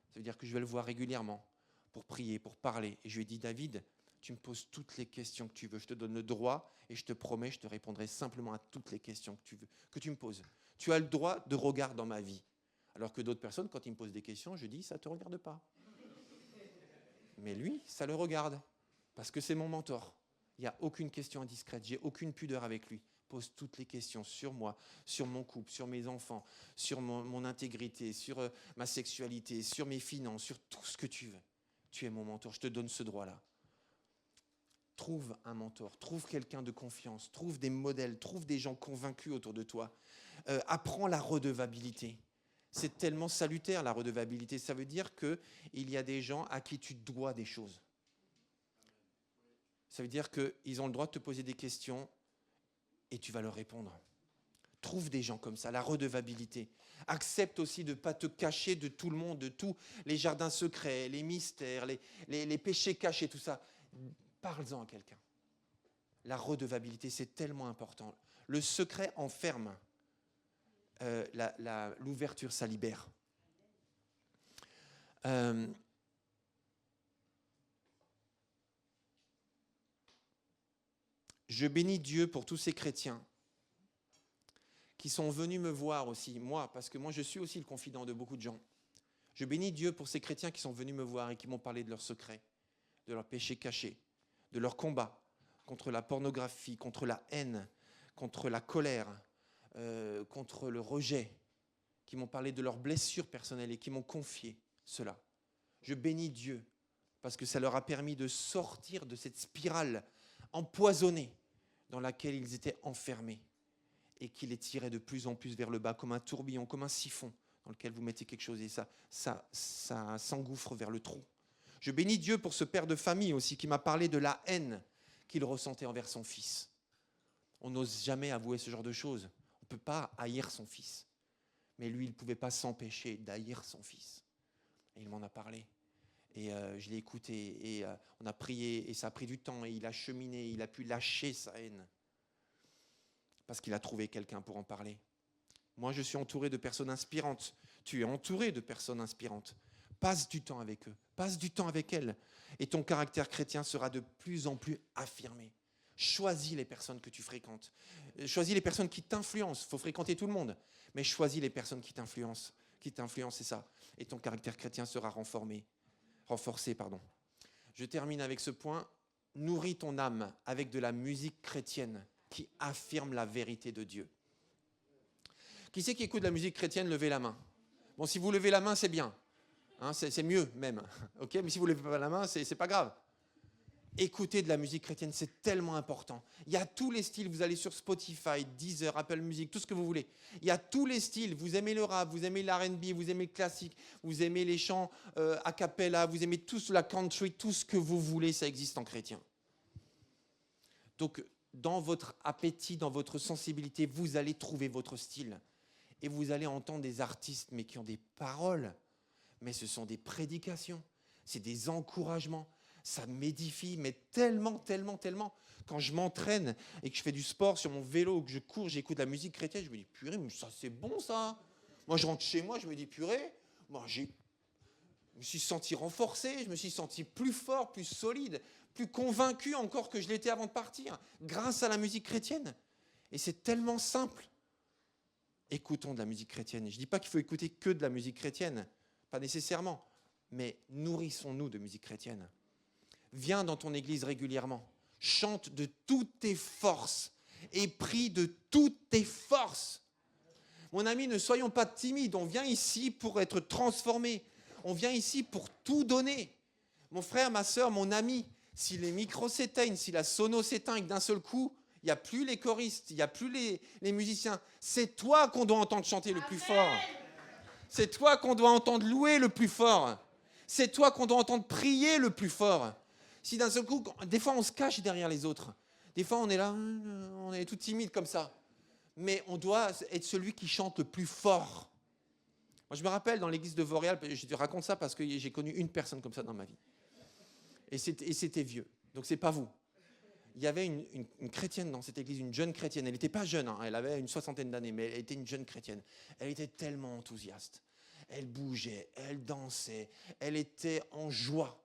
Ça veut dire que je vais le voir régulièrement pour prier, pour parler. Et je lui ai dit, David, tu me poses toutes les questions que tu veux. Je te donne le droit et je te promets, je te répondrai simplement à toutes les questions que tu veux, que tu me poses. Tu as le droit de regard dans ma vie. Alors que d'autres personnes, quand ils me posent des questions, je dis, ça ne te regarde pas. Mais lui, ça le regarde, parce que c'est mon mentor. Il n'y a aucune question indiscrète, j'ai aucune pudeur avec lui. Pose toutes les questions sur moi, sur mon couple, sur mes enfants, sur mon intégrité, sur ma sexualité, sur mes finances, sur tout ce que tu veux. Tu es mon mentor, je te donne ce droit-là. Trouve un mentor, trouve quelqu'un de confiance, trouve des modèles, trouve des gens convaincus autour de toi. Apprends la redevabilité. C'est tellement salutaire, la redevabilité. Ça veut dire qu'il y a des gens à qui tu dois des choses. Ça veut dire qu'ils ont le droit de te poser des questions et tu vas leur répondre. Trouve des gens comme ça, la redevabilité. Accepte aussi de ne pas te cacher de tout le monde, de tous les jardins secrets, les mystères, les péchés cachés, tout ça. Parle-en à quelqu'un. La redevabilité, c'est tellement important. Le secret enferme. L'ouverture, ça libère. Je bénis Dieu pour tous ces chrétiens qui sont venus me voir aussi, moi, parce que moi je suis aussi le confident de beaucoup de gens. Je bénis Dieu pour ces chrétiens qui sont venus me voir et qui m'ont parlé de leurs secrets, de leurs péchés cachés, de leur combat contre la pornographie, contre la haine, contre la colère, contre le rejet, qui m'ont parlé de leurs blessures personnelles et qui m'ont confié cela. Je bénis Dieu parce que ça leur a permis de sortir de cette spirale empoisonnée dans laquelle ils étaient enfermés et qui les tirait de plus en plus vers le bas comme un tourbillon, comme un siphon dans lequel vous mettez quelque chose et ça s'engouffre vers le trou. Je bénis Dieu pour ce père de famille aussi qui m'a parlé de la haine qu'il ressentait envers son fils. On n'ose jamais avouer ce genre de choses. On ne peut pas haïr son fils. Mais lui, il ne pouvait pas s'empêcher d'haïr son fils. Et il m'en a parlé. Et je l'ai écouté. Et on a prié. Et ça a pris du temps. Et il a cheminé. Il a pu lâcher sa haine. Parce qu'il a trouvé quelqu'un pour en parler. Moi, je suis entouré de personnes inspirantes. Tu es entouré de personnes inspirantes. Passe du temps avec eux. Passe du temps avec elles. Et ton caractère chrétien sera de plus en plus affirmé. Choisis les personnes que tu fréquentes. Choisis les personnes qui t'influencent. Il faut fréquenter tout le monde. Mais choisis les personnes qui t'influencent. C'est ça. Et ton caractère chrétien sera renforcé. Je termine avec ce point. Nourris ton âme avec de la musique chrétienne qui affirme la vérité de Dieu. Qui c'est qui écoute de la musique chrétienne? Levez la main. Bon, si vous levez la main, c'est bien. Hein, c'est mieux même. Okay, mais si vous ne levez pas la main, c'est pas grave. Écoutez de la musique chrétienne, c'est tellement important. Il y a tous les styles, vous allez sur Spotify, Deezer, Apple Music, tout ce que vous voulez. Il y a tous les styles, vous aimez le rap, vous aimez l'R&B, vous aimez le classique, vous aimez les chants a cappella, vous aimez tous la country, tout ce que vous voulez, ça existe en chrétien. Donc, dans votre appétit, dans votre sensibilité, vous allez trouver votre style. Et vous allez entendre des artistes, mais qui ont des paroles, mais ce sont des prédications, c'est des encouragements. Ça m'édifie, mais tellement. Quand je m'entraîne et que je fais du sport sur mon vélo, que je cours, j'écoute la musique chrétienne, je me dis, purée, mais ça c'est bon ça. Moi je rentre chez moi, je me dis, purée, je me suis senti renforcé, je me suis senti plus fort, plus solide, plus convaincu encore que je l'étais avant de partir, grâce à la musique chrétienne. Et c'est tellement simple. Écoutons de la musique chrétienne. Et je ne dis pas qu'il faut écouter que de la musique chrétienne, pas nécessairement, mais nourrissons-nous de musique chrétienne. Viens dans ton église régulièrement, chante de toutes tes forces et prie de toutes tes forces. Mon ami, ne soyons pas timides, on vient ici pour être transformés, on vient ici pour tout donner. Mon frère, ma soeur, mon ami, si les micros s'éteignent, si la sono s'éteint et que d'un seul coup, il n'y a plus les choristes, il n'y a plus les musiciens, c'est toi qu'on doit entendre chanter le plus fort. C'est toi qu'on doit entendre louer le plus fort. C'est toi qu'on doit entendre prier le plus fort. Si d'un seul coup, des fois on se cache derrière les autres. Des fois on est là, on est tout timide comme ça. Mais on doit être celui qui chante le plus fort. Moi je me rappelle dans l'église de Vauréal, je te raconte ça parce que j'ai connu une personne comme ça dans ma vie. Et c'était vieux, donc c'est pas vous. Il y avait une chrétienne dans cette église, une jeune chrétienne. Elle n'était pas jeune, elle avait une 60aine d'années, mais elle était une jeune chrétienne. Elle était tellement enthousiaste. Elle bougeait, elle dansait, elle était en joie.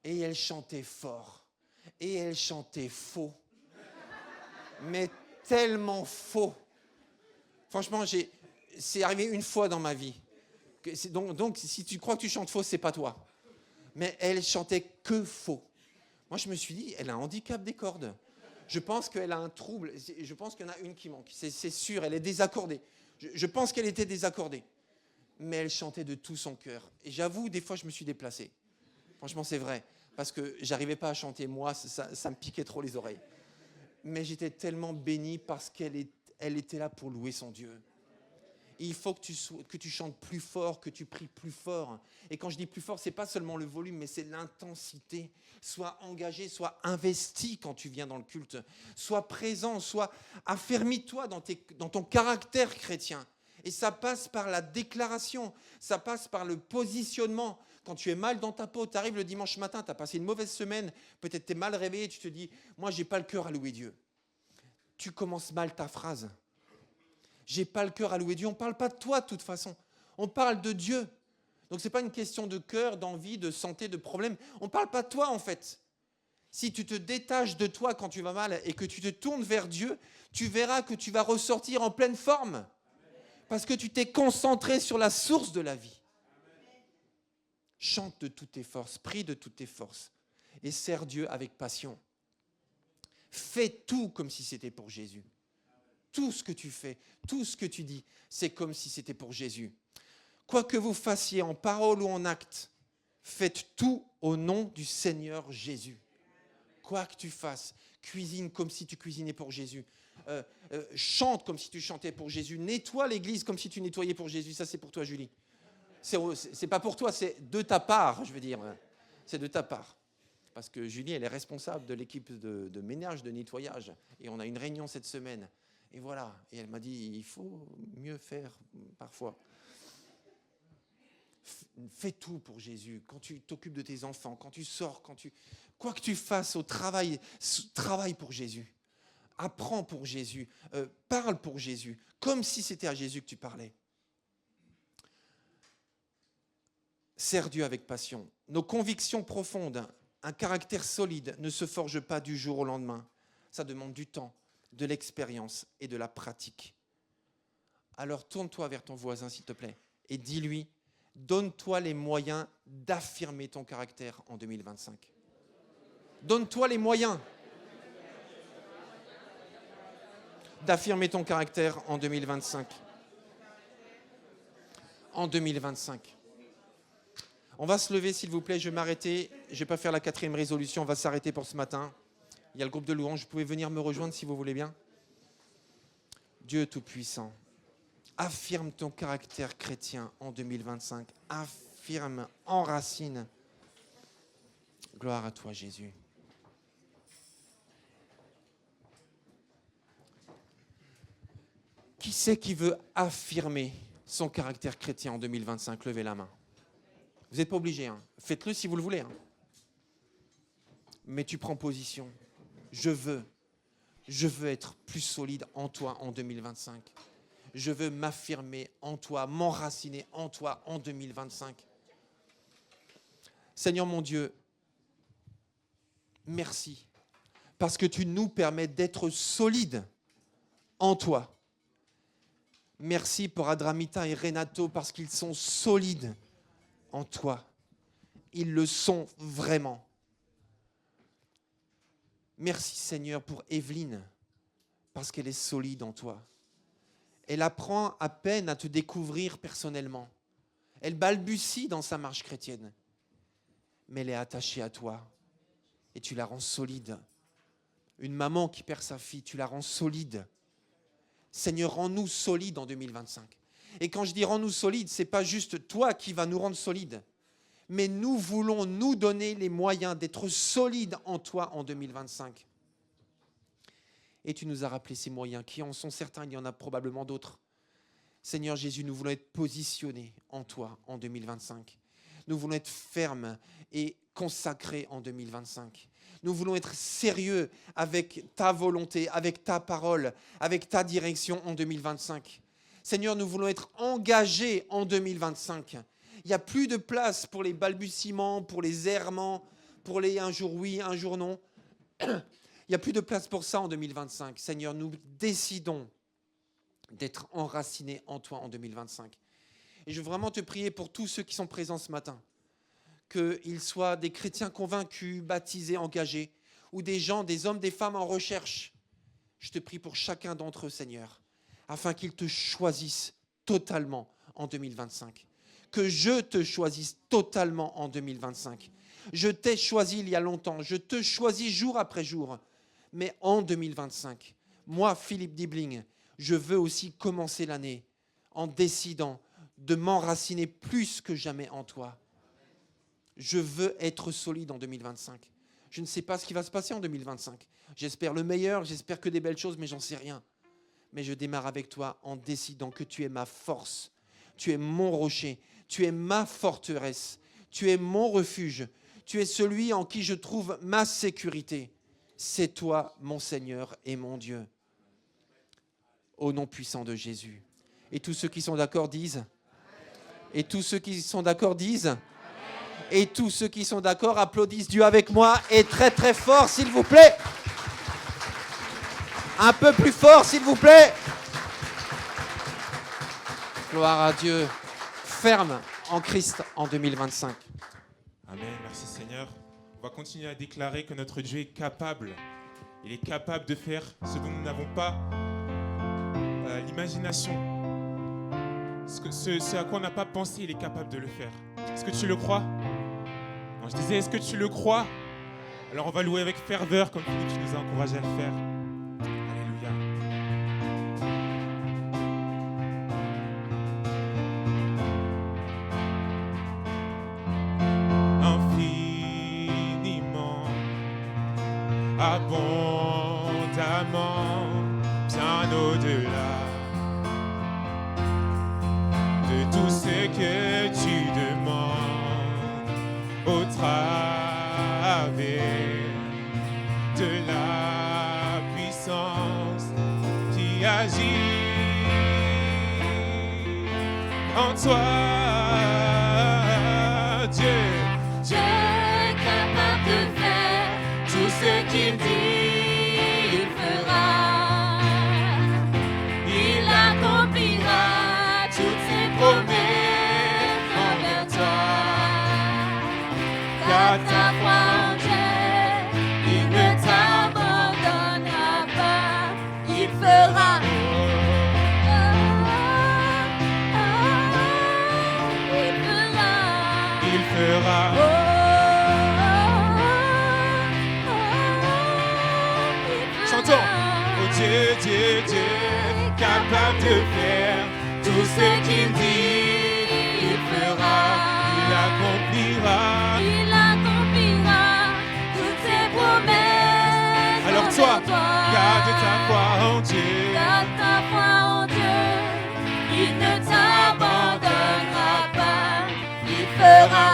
Et elle chantait fort. Et elle chantait faux. Mais tellement faux. Franchement, c'est arrivé une fois dans ma vie. Donc, si tu crois que tu chantes faux, c'est pas toi. Mais elle chantait que faux. Moi, je me suis dit, elle a un handicap des cordes. Je pense qu'elle a un trouble. Je pense qu'il y en a une qui manque. C'est sûr, elle est désaccordée. Je pense qu'elle était désaccordée. Mais elle chantait de tout son cœur. Et j'avoue, des fois, je me suis déplacé. Franchement, c'est vrai. Parce que j'arrivais pas à chanter, moi, ça me piquait trop les oreilles. Mais j'étais tellement béni parce qu'elle était là pour louer son Dieu. Et il faut que tu chantes plus fort, que tu pries plus fort. Et quand je dis plus fort, c'est pas seulement le volume, mais c'est l'intensité. Sois engagé, sois investi quand tu viens dans le culte. Sois présent, affermis-toi dans ton caractère chrétien. Et ça passe par la déclaration, ça passe par le positionnement. Quand tu es mal dans ta peau, tu arrives le dimanche matin, tu as passé une mauvaise semaine, peut-être tu es mal réveillé, tu te dis, moi, j'ai pas le cœur à louer Dieu. Tu commences mal ta phrase. J'ai pas le cœur à louer Dieu. On ne parle pas de toi de toute façon. On parle de Dieu. Donc, ce n'est pas une question de cœur, d'envie, de santé, de problème. On ne parle pas de toi en fait. Si tu te détaches de toi quand tu vas mal et que tu te tournes vers Dieu, tu verras que tu vas ressortir en pleine forme. Parce que tu t'es concentré sur la source de la vie. Chante de toutes tes forces, prie de toutes tes forces et sers Dieu avec passion. Fais tout comme si c'était pour Jésus. Tout ce que tu fais, tout ce que tu dis, c'est comme si c'était pour Jésus. Quoi que vous fassiez en parole ou en acte, faites tout au nom du Seigneur Jésus. Quoi que tu fasses, cuisine comme si tu cuisinais pour Jésus. Chante comme si tu chantais pour Jésus. Nettoie l'église comme si tu nettoyais pour Jésus. Ça, c'est pour toi, Julie. C'est pas pour toi, c'est de ta part, je veux dire. C'est de ta part. Parce que Julie, elle est responsable de l'équipe de ménage, de nettoyage. Et on a une réunion cette semaine. Et voilà. Et elle m'a dit, il faut mieux faire parfois. Fais tout pour Jésus. Quand tu t'occupes de tes enfants, quand tu sors, quoi que tu fasses au travail, travaille pour Jésus. Apprends pour Jésus. Parle pour Jésus. Comme si c'était à Jésus que tu parlais. Sers Dieu avec passion. Nos convictions profondes, un caractère solide ne se forge pas du jour au lendemain. Ça demande du temps, de l'expérience et de la pratique. Alors tourne-toi vers ton voisin, s'il te plaît, et dis-lui, donne-toi les moyens d'affirmer ton caractère en 2025. Donne-toi les moyens d'affirmer ton caractère en 2025. En 2025. On va se lever, s'il vous plaît. Je vais m'arrêter. Je ne vais pas faire la 4e résolution. On va s'arrêter pour ce matin. Il y a le groupe de louanges. Vous pouvez venir me rejoindre si vous voulez bien. Dieu Tout-Puissant, affirme ton caractère chrétien en 2025. Affirme, enracine. Gloire à toi, Jésus. Qui c'est qui veut affirmer son caractère chrétien en 2025? Levez la main. Vous n'êtes pas obligé. Hein. Faites-le si vous le voulez. Hein. Mais tu prends position. Je veux être plus solide en toi en 2025. Je veux m'affirmer en toi, m'enraciner en toi en 2025. Seigneur mon Dieu, merci. Parce que tu nous permets d'être solides en toi. Merci pour Adramita et Renato parce qu'ils sont solides en toi. Ils le sont vraiment. Merci Seigneur pour Evelyne, parce qu'elle est solide en toi. Elle apprend à peine à te découvrir personnellement. Elle balbutie dans sa marche chrétienne. Mais elle est attachée à toi. Et tu la rends solide. Une maman qui perd sa fille, tu la rends solide. Seigneur, rends-nous solides en 2025. Et quand je dis rends-nous solides, ce n'est pas juste toi qui vas nous rendre solides. Mais nous voulons nous donner les moyens d'être solides en toi en 2025. Et tu nous as rappelé ces moyens, qui en sont certains, il y en a probablement d'autres. Seigneur Jésus, nous voulons être positionnés en toi en 2025. Nous voulons être fermes et consacrés en 2025. Nous voulons être sérieux avec ta volonté, avec ta parole, avec ta direction en 2025. Seigneur, nous voulons être engagés en 2025. Il n'y a plus de place pour les balbutiements, pour les errements, pour les un jour oui, un jour non. Il n'y a plus de place pour ça en 2025. Seigneur, nous décidons d'être enracinés en toi en 2025. Et je veux vraiment te prier pour tous ceux qui sont présents ce matin, qu'ils soient des chrétiens convaincus, baptisés, engagés, ou des gens, des hommes, des femmes en recherche. Je te prie pour chacun d'entre eux, Seigneur, afin qu'ils te choisissent totalement en 2025. Que je te choisisse totalement en 2025. Je t'ai choisi il y a longtemps, je te choisis jour après jour. Mais en 2025, moi, Philippe Dibling, je veux aussi commencer l'année en décidant de m'enraciner plus que jamais en toi. Je veux être solide en 2025. Je ne sais pas ce qui va se passer en 2025. J'espère le meilleur, j'espère que des belles choses, mais j'en sais rien. Mais je démarre avec toi en décidant que tu es ma force, tu es mon rocher, tu es ma forteresse, tu es mon refuge, tu es celui en qui je trouve ma sécurité. C'est toi, mon Seigneur et mon Dieu. Au nom puissant de Jésus. Et tous ceux qui sont d'accord disent. Et tous ceux qui sont d'accord disent. Et tous ceux qui sont d'accord applaudissent Dieu avec moi et très très fort s'il vous plaît. Un peu plus fort s'il vous plaît. Gloire à Dieu. Ferme en Christ en 2025. Amen, merci Seigneur. On va continuer à déclarer que notre Dieu est capable. Il est capable de faire ce dont nous n'avons pas l'imagination. Ce à quoi on n'a pas pensé, il est capable de le faire. Est-ce que tu le crois? Non, je disais, est-ce que tu le crois? Alors on va louer avec ferveur comme Philippe tu nous as encouragé à le faire. Alléluia. Infiniment, abondamment, bien au-delà de tout ce que tu demandes au travers de la puissance qui agit en toi, Dieu. Dieu est capable de faire tout ce qu'il dit, il fera. Il accomplira toutes ses promesses envers toi. Car ta foi en Dieu, il ne t'abandonnera pas, il fera. Il fera. Chantons. Oh Dieu, Dieu, Dieu, capable de faire tout ce qu'il dit, il fera, il accomplira. Il accomplira toutes ses promesses. Alors toi, garde ta foi en Dieu. Garde ta foi en Dieu, il ne t'abandonnera pas, il fera.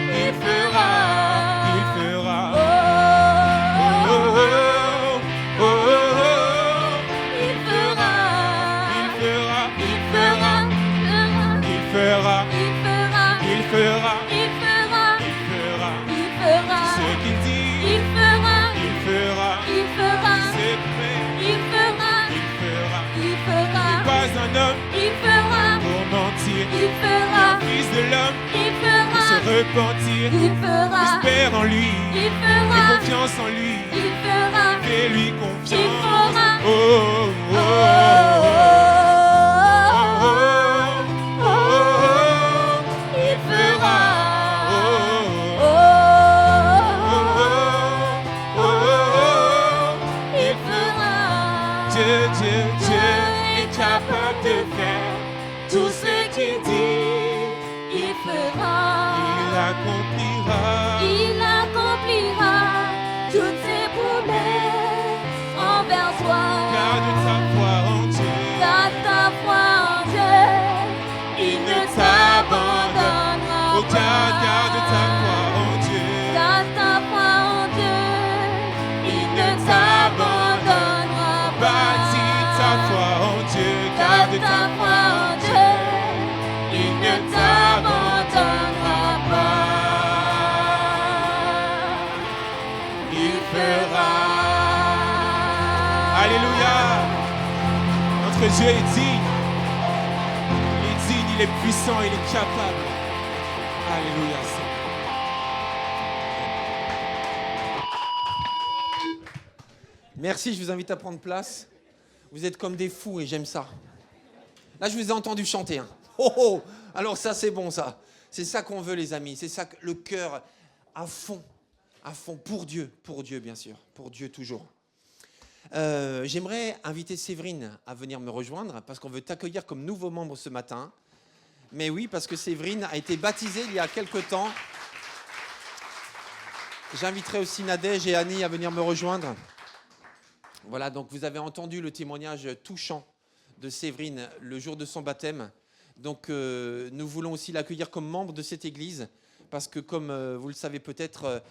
Il fera. Il fera. Il fera. Il fera. Il fera. Il fera. Il fera. Il fera. Il fera. Il fera. Il fera. Ce qu'il dit, Il fera. il fera. Il fera. C'est prêt. Il fera. Il fera. Il fera. Pas un homme Il fera. pour mentir. Il fera. Fils de l'homme Il pour se fera. repentir. Il fera. Espère en lui. Il Aie fera. confiance en lui. Il fera. Fais-lui Il confiance. fera. Oh, oh, oh, oh, oh, oh, oh. Il fera. Oh, oh, oh, oh, Il fera. Dieu, Dieu, Dieu est capable de faire tout ce qu'il dit. Il fera. Il accomplira. Il accomplira toutes ses promesses envers toi. Garde ta foi en Dieu. Garde ta foi en Dieu, il ne t'abandonnera Oh, pas. garde ta foi en Dieu. Garde ta foi en Dieu, il ne t'abandonnera pas. Bâtis ta foi en Dieu. Garde ta foi en Dieu, il ne t'abandonnera pas. Il fera. Alléluia. Notre Dieu est digne. Il est digne, il est puissant, il est capable. Alléluia. Merci, je vous invite à prendre place. Vous êtes comme des fous et j'aime ça. Là, je vous ai entendu chanter. Hein. Oh, oh. Alors ça, c'est bon, ça. C'est ça qu'on veut, les amis. C'est ça, le cœur à fond, pour Dieu, bien sûr, pour Dieu toujours. J'aimerais inviter Séverine à venir me rejoindre parce qu'on veut t'accueillir comme nouveau membre ce matin. Mais oui, parce que Séverine a été baptisée il y a quelque temps. J'inviterai aussi Nadège et Annie à venir me rejoindre. Voilà, donc vous avez entendu le témoignage touchant de Séverine le jour de son baptême. Donc nous voulons aussi l'accueillir comme membre de cette église parce que comme vous le savez peut-être,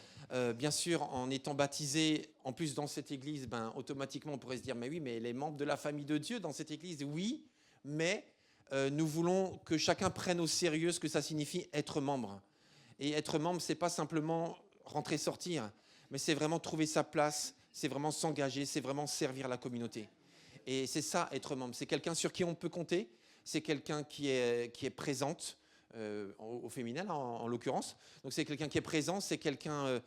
bien sûr, en étant baptisé en plus dans cette église, automatiquement on pourrait se dire mais oui, mais les membres de la famille de Dieu dans cette église, oui, mais nous voulons que chacun prenne au sérieux ce que ça signifie être membre. Et être membre, ce n'est pas simplement rentrer-sortir, mais c'est vraiment trouver sa place, c'est vraiment s'engager, c'est vraiment servir la communauté. Et c'est ça, être membre. C'est quelqu'un sur qui on peut compter, c'est quelqu'un qui est présente, au féminin en l'occurrence. Donc c'est quelqu'un qui est présent, c'est quelqu'un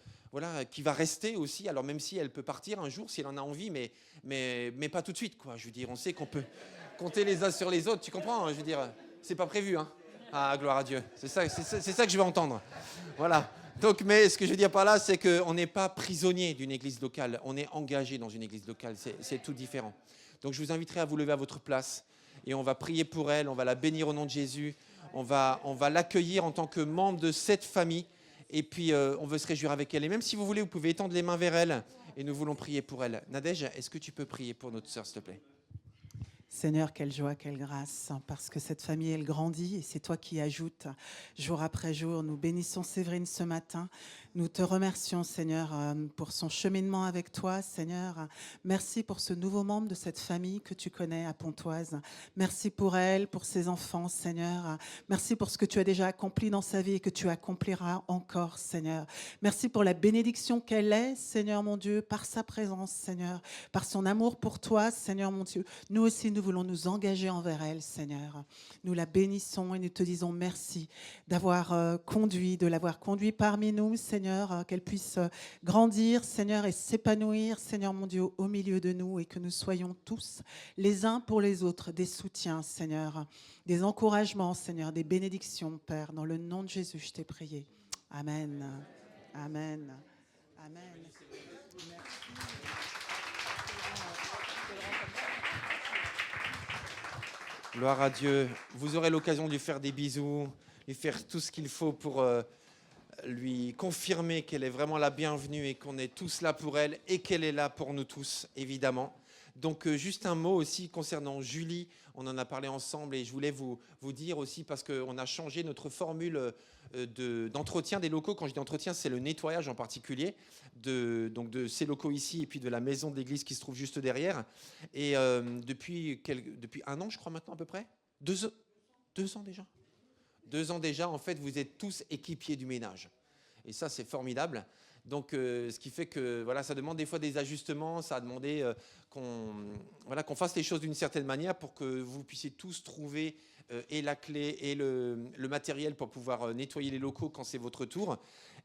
qui va rester aussi. Alors même si elle peut partir un jour, si elle en a envie, mais pas tout de suite, quoi. Je veux dire, on sait qu'on peut compter les uns sur les autres, tu comprends, hein, je veux dire, c'est pas prévu, hein. Ah, gloire à Dieu. C'est ça que je vais entendre. Voilà. Donc, mais ce que je veux dire par là, c'est qu'on n'est pas prisonnier d'une église locale. On est engagé dans une église locale. C'est tout différent. Donc, je vous inviterai à vous lever à votre place et on va prier pour elle. On va la bénir au nom de Jésus. On va l'accueillir en tant que membre de cette famille. Et puis, on veut se réjouir avec elle. Et même si vous voulez, vous pouvez étendre les mains vers elle et nous voulons prier pour elle. Nadège, est-ce que tu peux prier pour notre sœur, s'il te plaît ? Seigneur, quelle joie, quelle grâce, parce que cette famille, elle grandit et c'est toi qui ajoutes jour après jour. Nous bénissons Séverine ce matin. Nous te remercions, Seigneur, pour son cheminement avec toi, Seigneur. Merci pour ce nouveau membre de cette famille que tu connais à Pontoise. Merci pour elle, pour ses enfants, Seigneur. Merci pour ce que tu as déjà accompli dans sa vie et que tu accompliras encore, Seigneur. Merci pour la bénédiction qu'elle est, Seigneur mon Dieu, par sa présence, Seigneur, par son amour pour toi, Seigneur mon Dieu. Nous aussi, nous voulons nous engager envers elle, Seigneur. Nous la bénissons et nous te disons merci de l'avoir conduit parmi nous, Seigneur, qu'elle puisse grandir, Seigneur, et s'épanouir, Seigneur mon Dieu, au milieu de nous et que nous soyons tous, les uns pour les autres, des soutiens, Seigneur, des encouragements, Seigneur, des bénédictions, Père. Dans le nom de Jésus, je t'ai prié. Amen. Amen. Amen. Gloire à Dieu. Vous aurez l'occasion de lui faire des bisous, lui faire tout ce qu'il faut pour lui confirmer qu'elle est vraiment la bienvenue et qu'on est tous là pour elle et qu'elle est là pour nous tous, évidemment. Donc, juste un mot aussi concernant Julie. On en a parlé ensemble et je voulais vous dire aussi, parce qu'on a changé notre formule d'entretien des locaux. Quand je dis entretien, c'est le nettoyage en particulier de ces locaux ici et puis de la maison de l'église qui se trouve juste derrière. Et depuis un an, je crois maintenant à peu près, 2 ans déjà. 2 ans déjà, en fait, vous êtes tous équipiers du ménage. Et ça, c'est formidable. Donc, ce qui fait que ça demande des fois des ajustements, ça a demandé qu'on fasse les choses d'une certaine manière pour que vous puissiez tous trouver et la clé et le matériel pour pouvoir nettoyer les locaux quand c'est votre tour.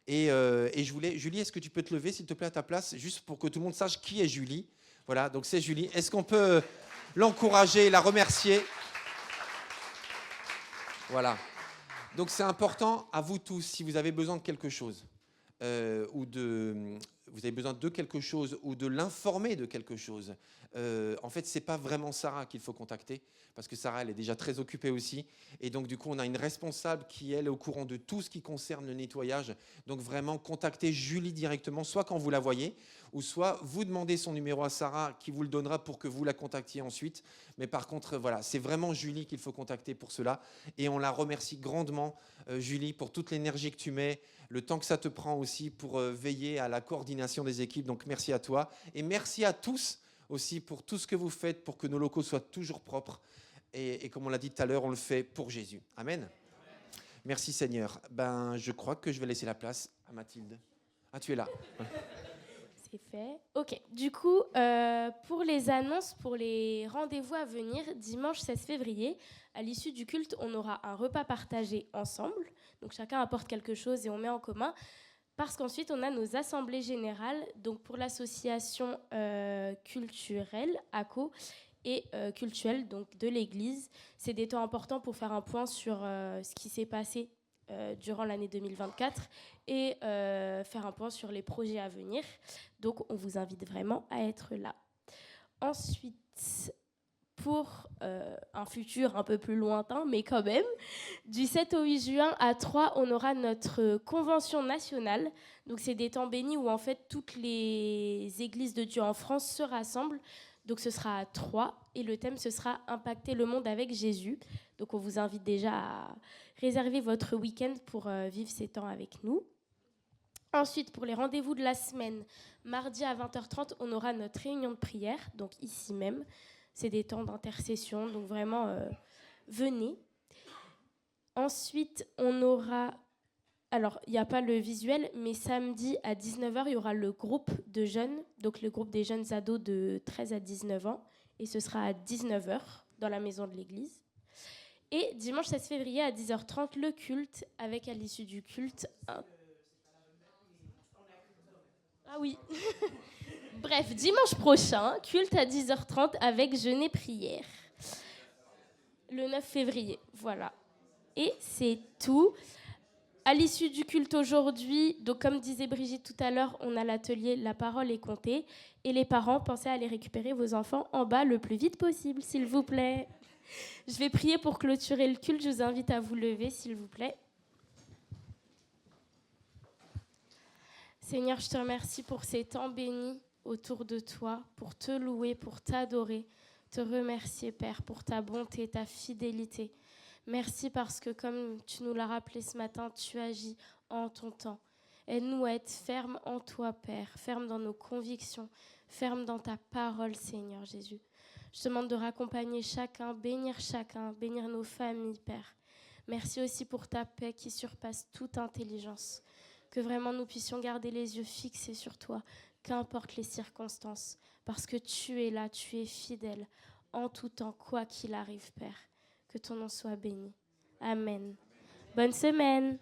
Et Julie, est-ce que tu peux te lever, s'il te plaît, à ta place, juste pour que tout le monde sache qui est Julie. Voilà, donc c'est Julie. Est-ce qu'on peut l'encourager, la remercier ? Voilà. Donc c'est important à vous tous, si vous avez besoin de quelque chose, vous avez besoin de quelque chose ou de l'informer de quelque chose. En fait, c'est pas vraiment Sarah qu'il faut contacter, parce que Sarah, elle est déjà très occupée aussi. Et donc, du coup, on a une responsable qui, elle, est au courant de tout ce qui concerne le nettoyage. Donc, vraiment, contactez Julie directement, soit quand vous la voyez, ou soit vous demandez son numéro à Sarah, qui vous le donnera pour que vous la contactiez ensuite. Mais par contre, c'est vraiment Julie qu'il faut contacter pour cela. Et on la remercie grandement, Julie, pour toute l'énergie que tu mets, le temps que ça te prend aussi pour veiller à la coordination des équipes. Donc, merci à toi. Et merci à tous aussi pour tout ce que vous faites pour que nos locaux soient toujours propres. Et comme on l'a dit tout à l'heure, on le fait pour Jésus. Amen. Merci Seigneur. Je crois que je vais laisser la place à Mathilde. Ah, tu es là. C'est fait. Ok. Du coup, pour les annonces, pour les rendez-vous à venir, dimanche 16 février, à l'issue du culte, on aura un repas partagé ensemble. Donc chacun apporte quelque chose et on met en commun. Parce qu'ensuite, on a nos assemblées générales, donc pour l'association culturelle, ACO, et cultuelle, donc de l'Église. C'est des temps importants pour faire un point sur ce qui s'est passé durant l'année 2024 et faire un point sur les projets à venir. Donc, on vous invite vraiment à être là. Ensuite, pour un futur un peu plus lointain, mais quand même, du 7 au 8 juin à Troyes, on aura notre convention nationale. Donc, c'est des temps bénis où, en fait, toutes les églises de Dieu en France se rassemblent. Donc, ce sera à Troyes et le thème, ce sera « Impacter le monde avec Jésus ». Donc, on vous invite déjà à réserver votre week-end pour vivre ces temps avec nous. Ensuite, pour les rendez-vous de la semaine, mardi à 20h30, on aura notre réunion de prière, donc ici même. C'est des temps d'intercession, donc vraiment venez. Ensuite, on aura... Alors, il n'y a pas le visuel, mais samedi à 19h, il y aura le groupe de jeunes, donc le groupe des jeunes ados de 13 à 19 ans, et ce sera à 19h dans la maison de l'église. Et dimanche 16 février à 10h30, le culte, avec à l'issue du culte... Ah oui. Bref, dimanche prochain, culte à 10h30 avec jeûne et prière. Le 9 février, voilà. Et c'est tout. À l'issue du culte aujourd'hui, donc comme disait Brigitte tout à l'heure, on a l'atelier La parole est comptée. Et les parents, pensez à aller récupérer vos enfants en bas le plus vite possible, s'il vous plaît. Je vais prier pour clôturer le culte. Je vous invite à vous lever, s'il vous plaît. Seigneur, je te remercie pour ces temps bénis autour de toi, pour te louer, pour t'adorer, te remercier, Père, pour ta bonté, ta fidélité. Merci parce que, comme tu nous l'as rappelé ce matin, tu agis en ton temps. Aide-nous à être fermes en toi, Père, fermes dans nos convictions, fermes dans ta parole, Seigneur Jésus. Je te demande de raccompagner chacun, bénir nos familles, Père. Merci aussi pour ta paix qui surpasse toute intelligence. Que vraiment nous puissions garder les yeux fixés sur toi, qu'importe les circonstances, parce que tu es là, tu es fidèle, en tout temps, quoi qu'il arrive, Père. Que ton nom soit béni. Amen. Bonne semaine.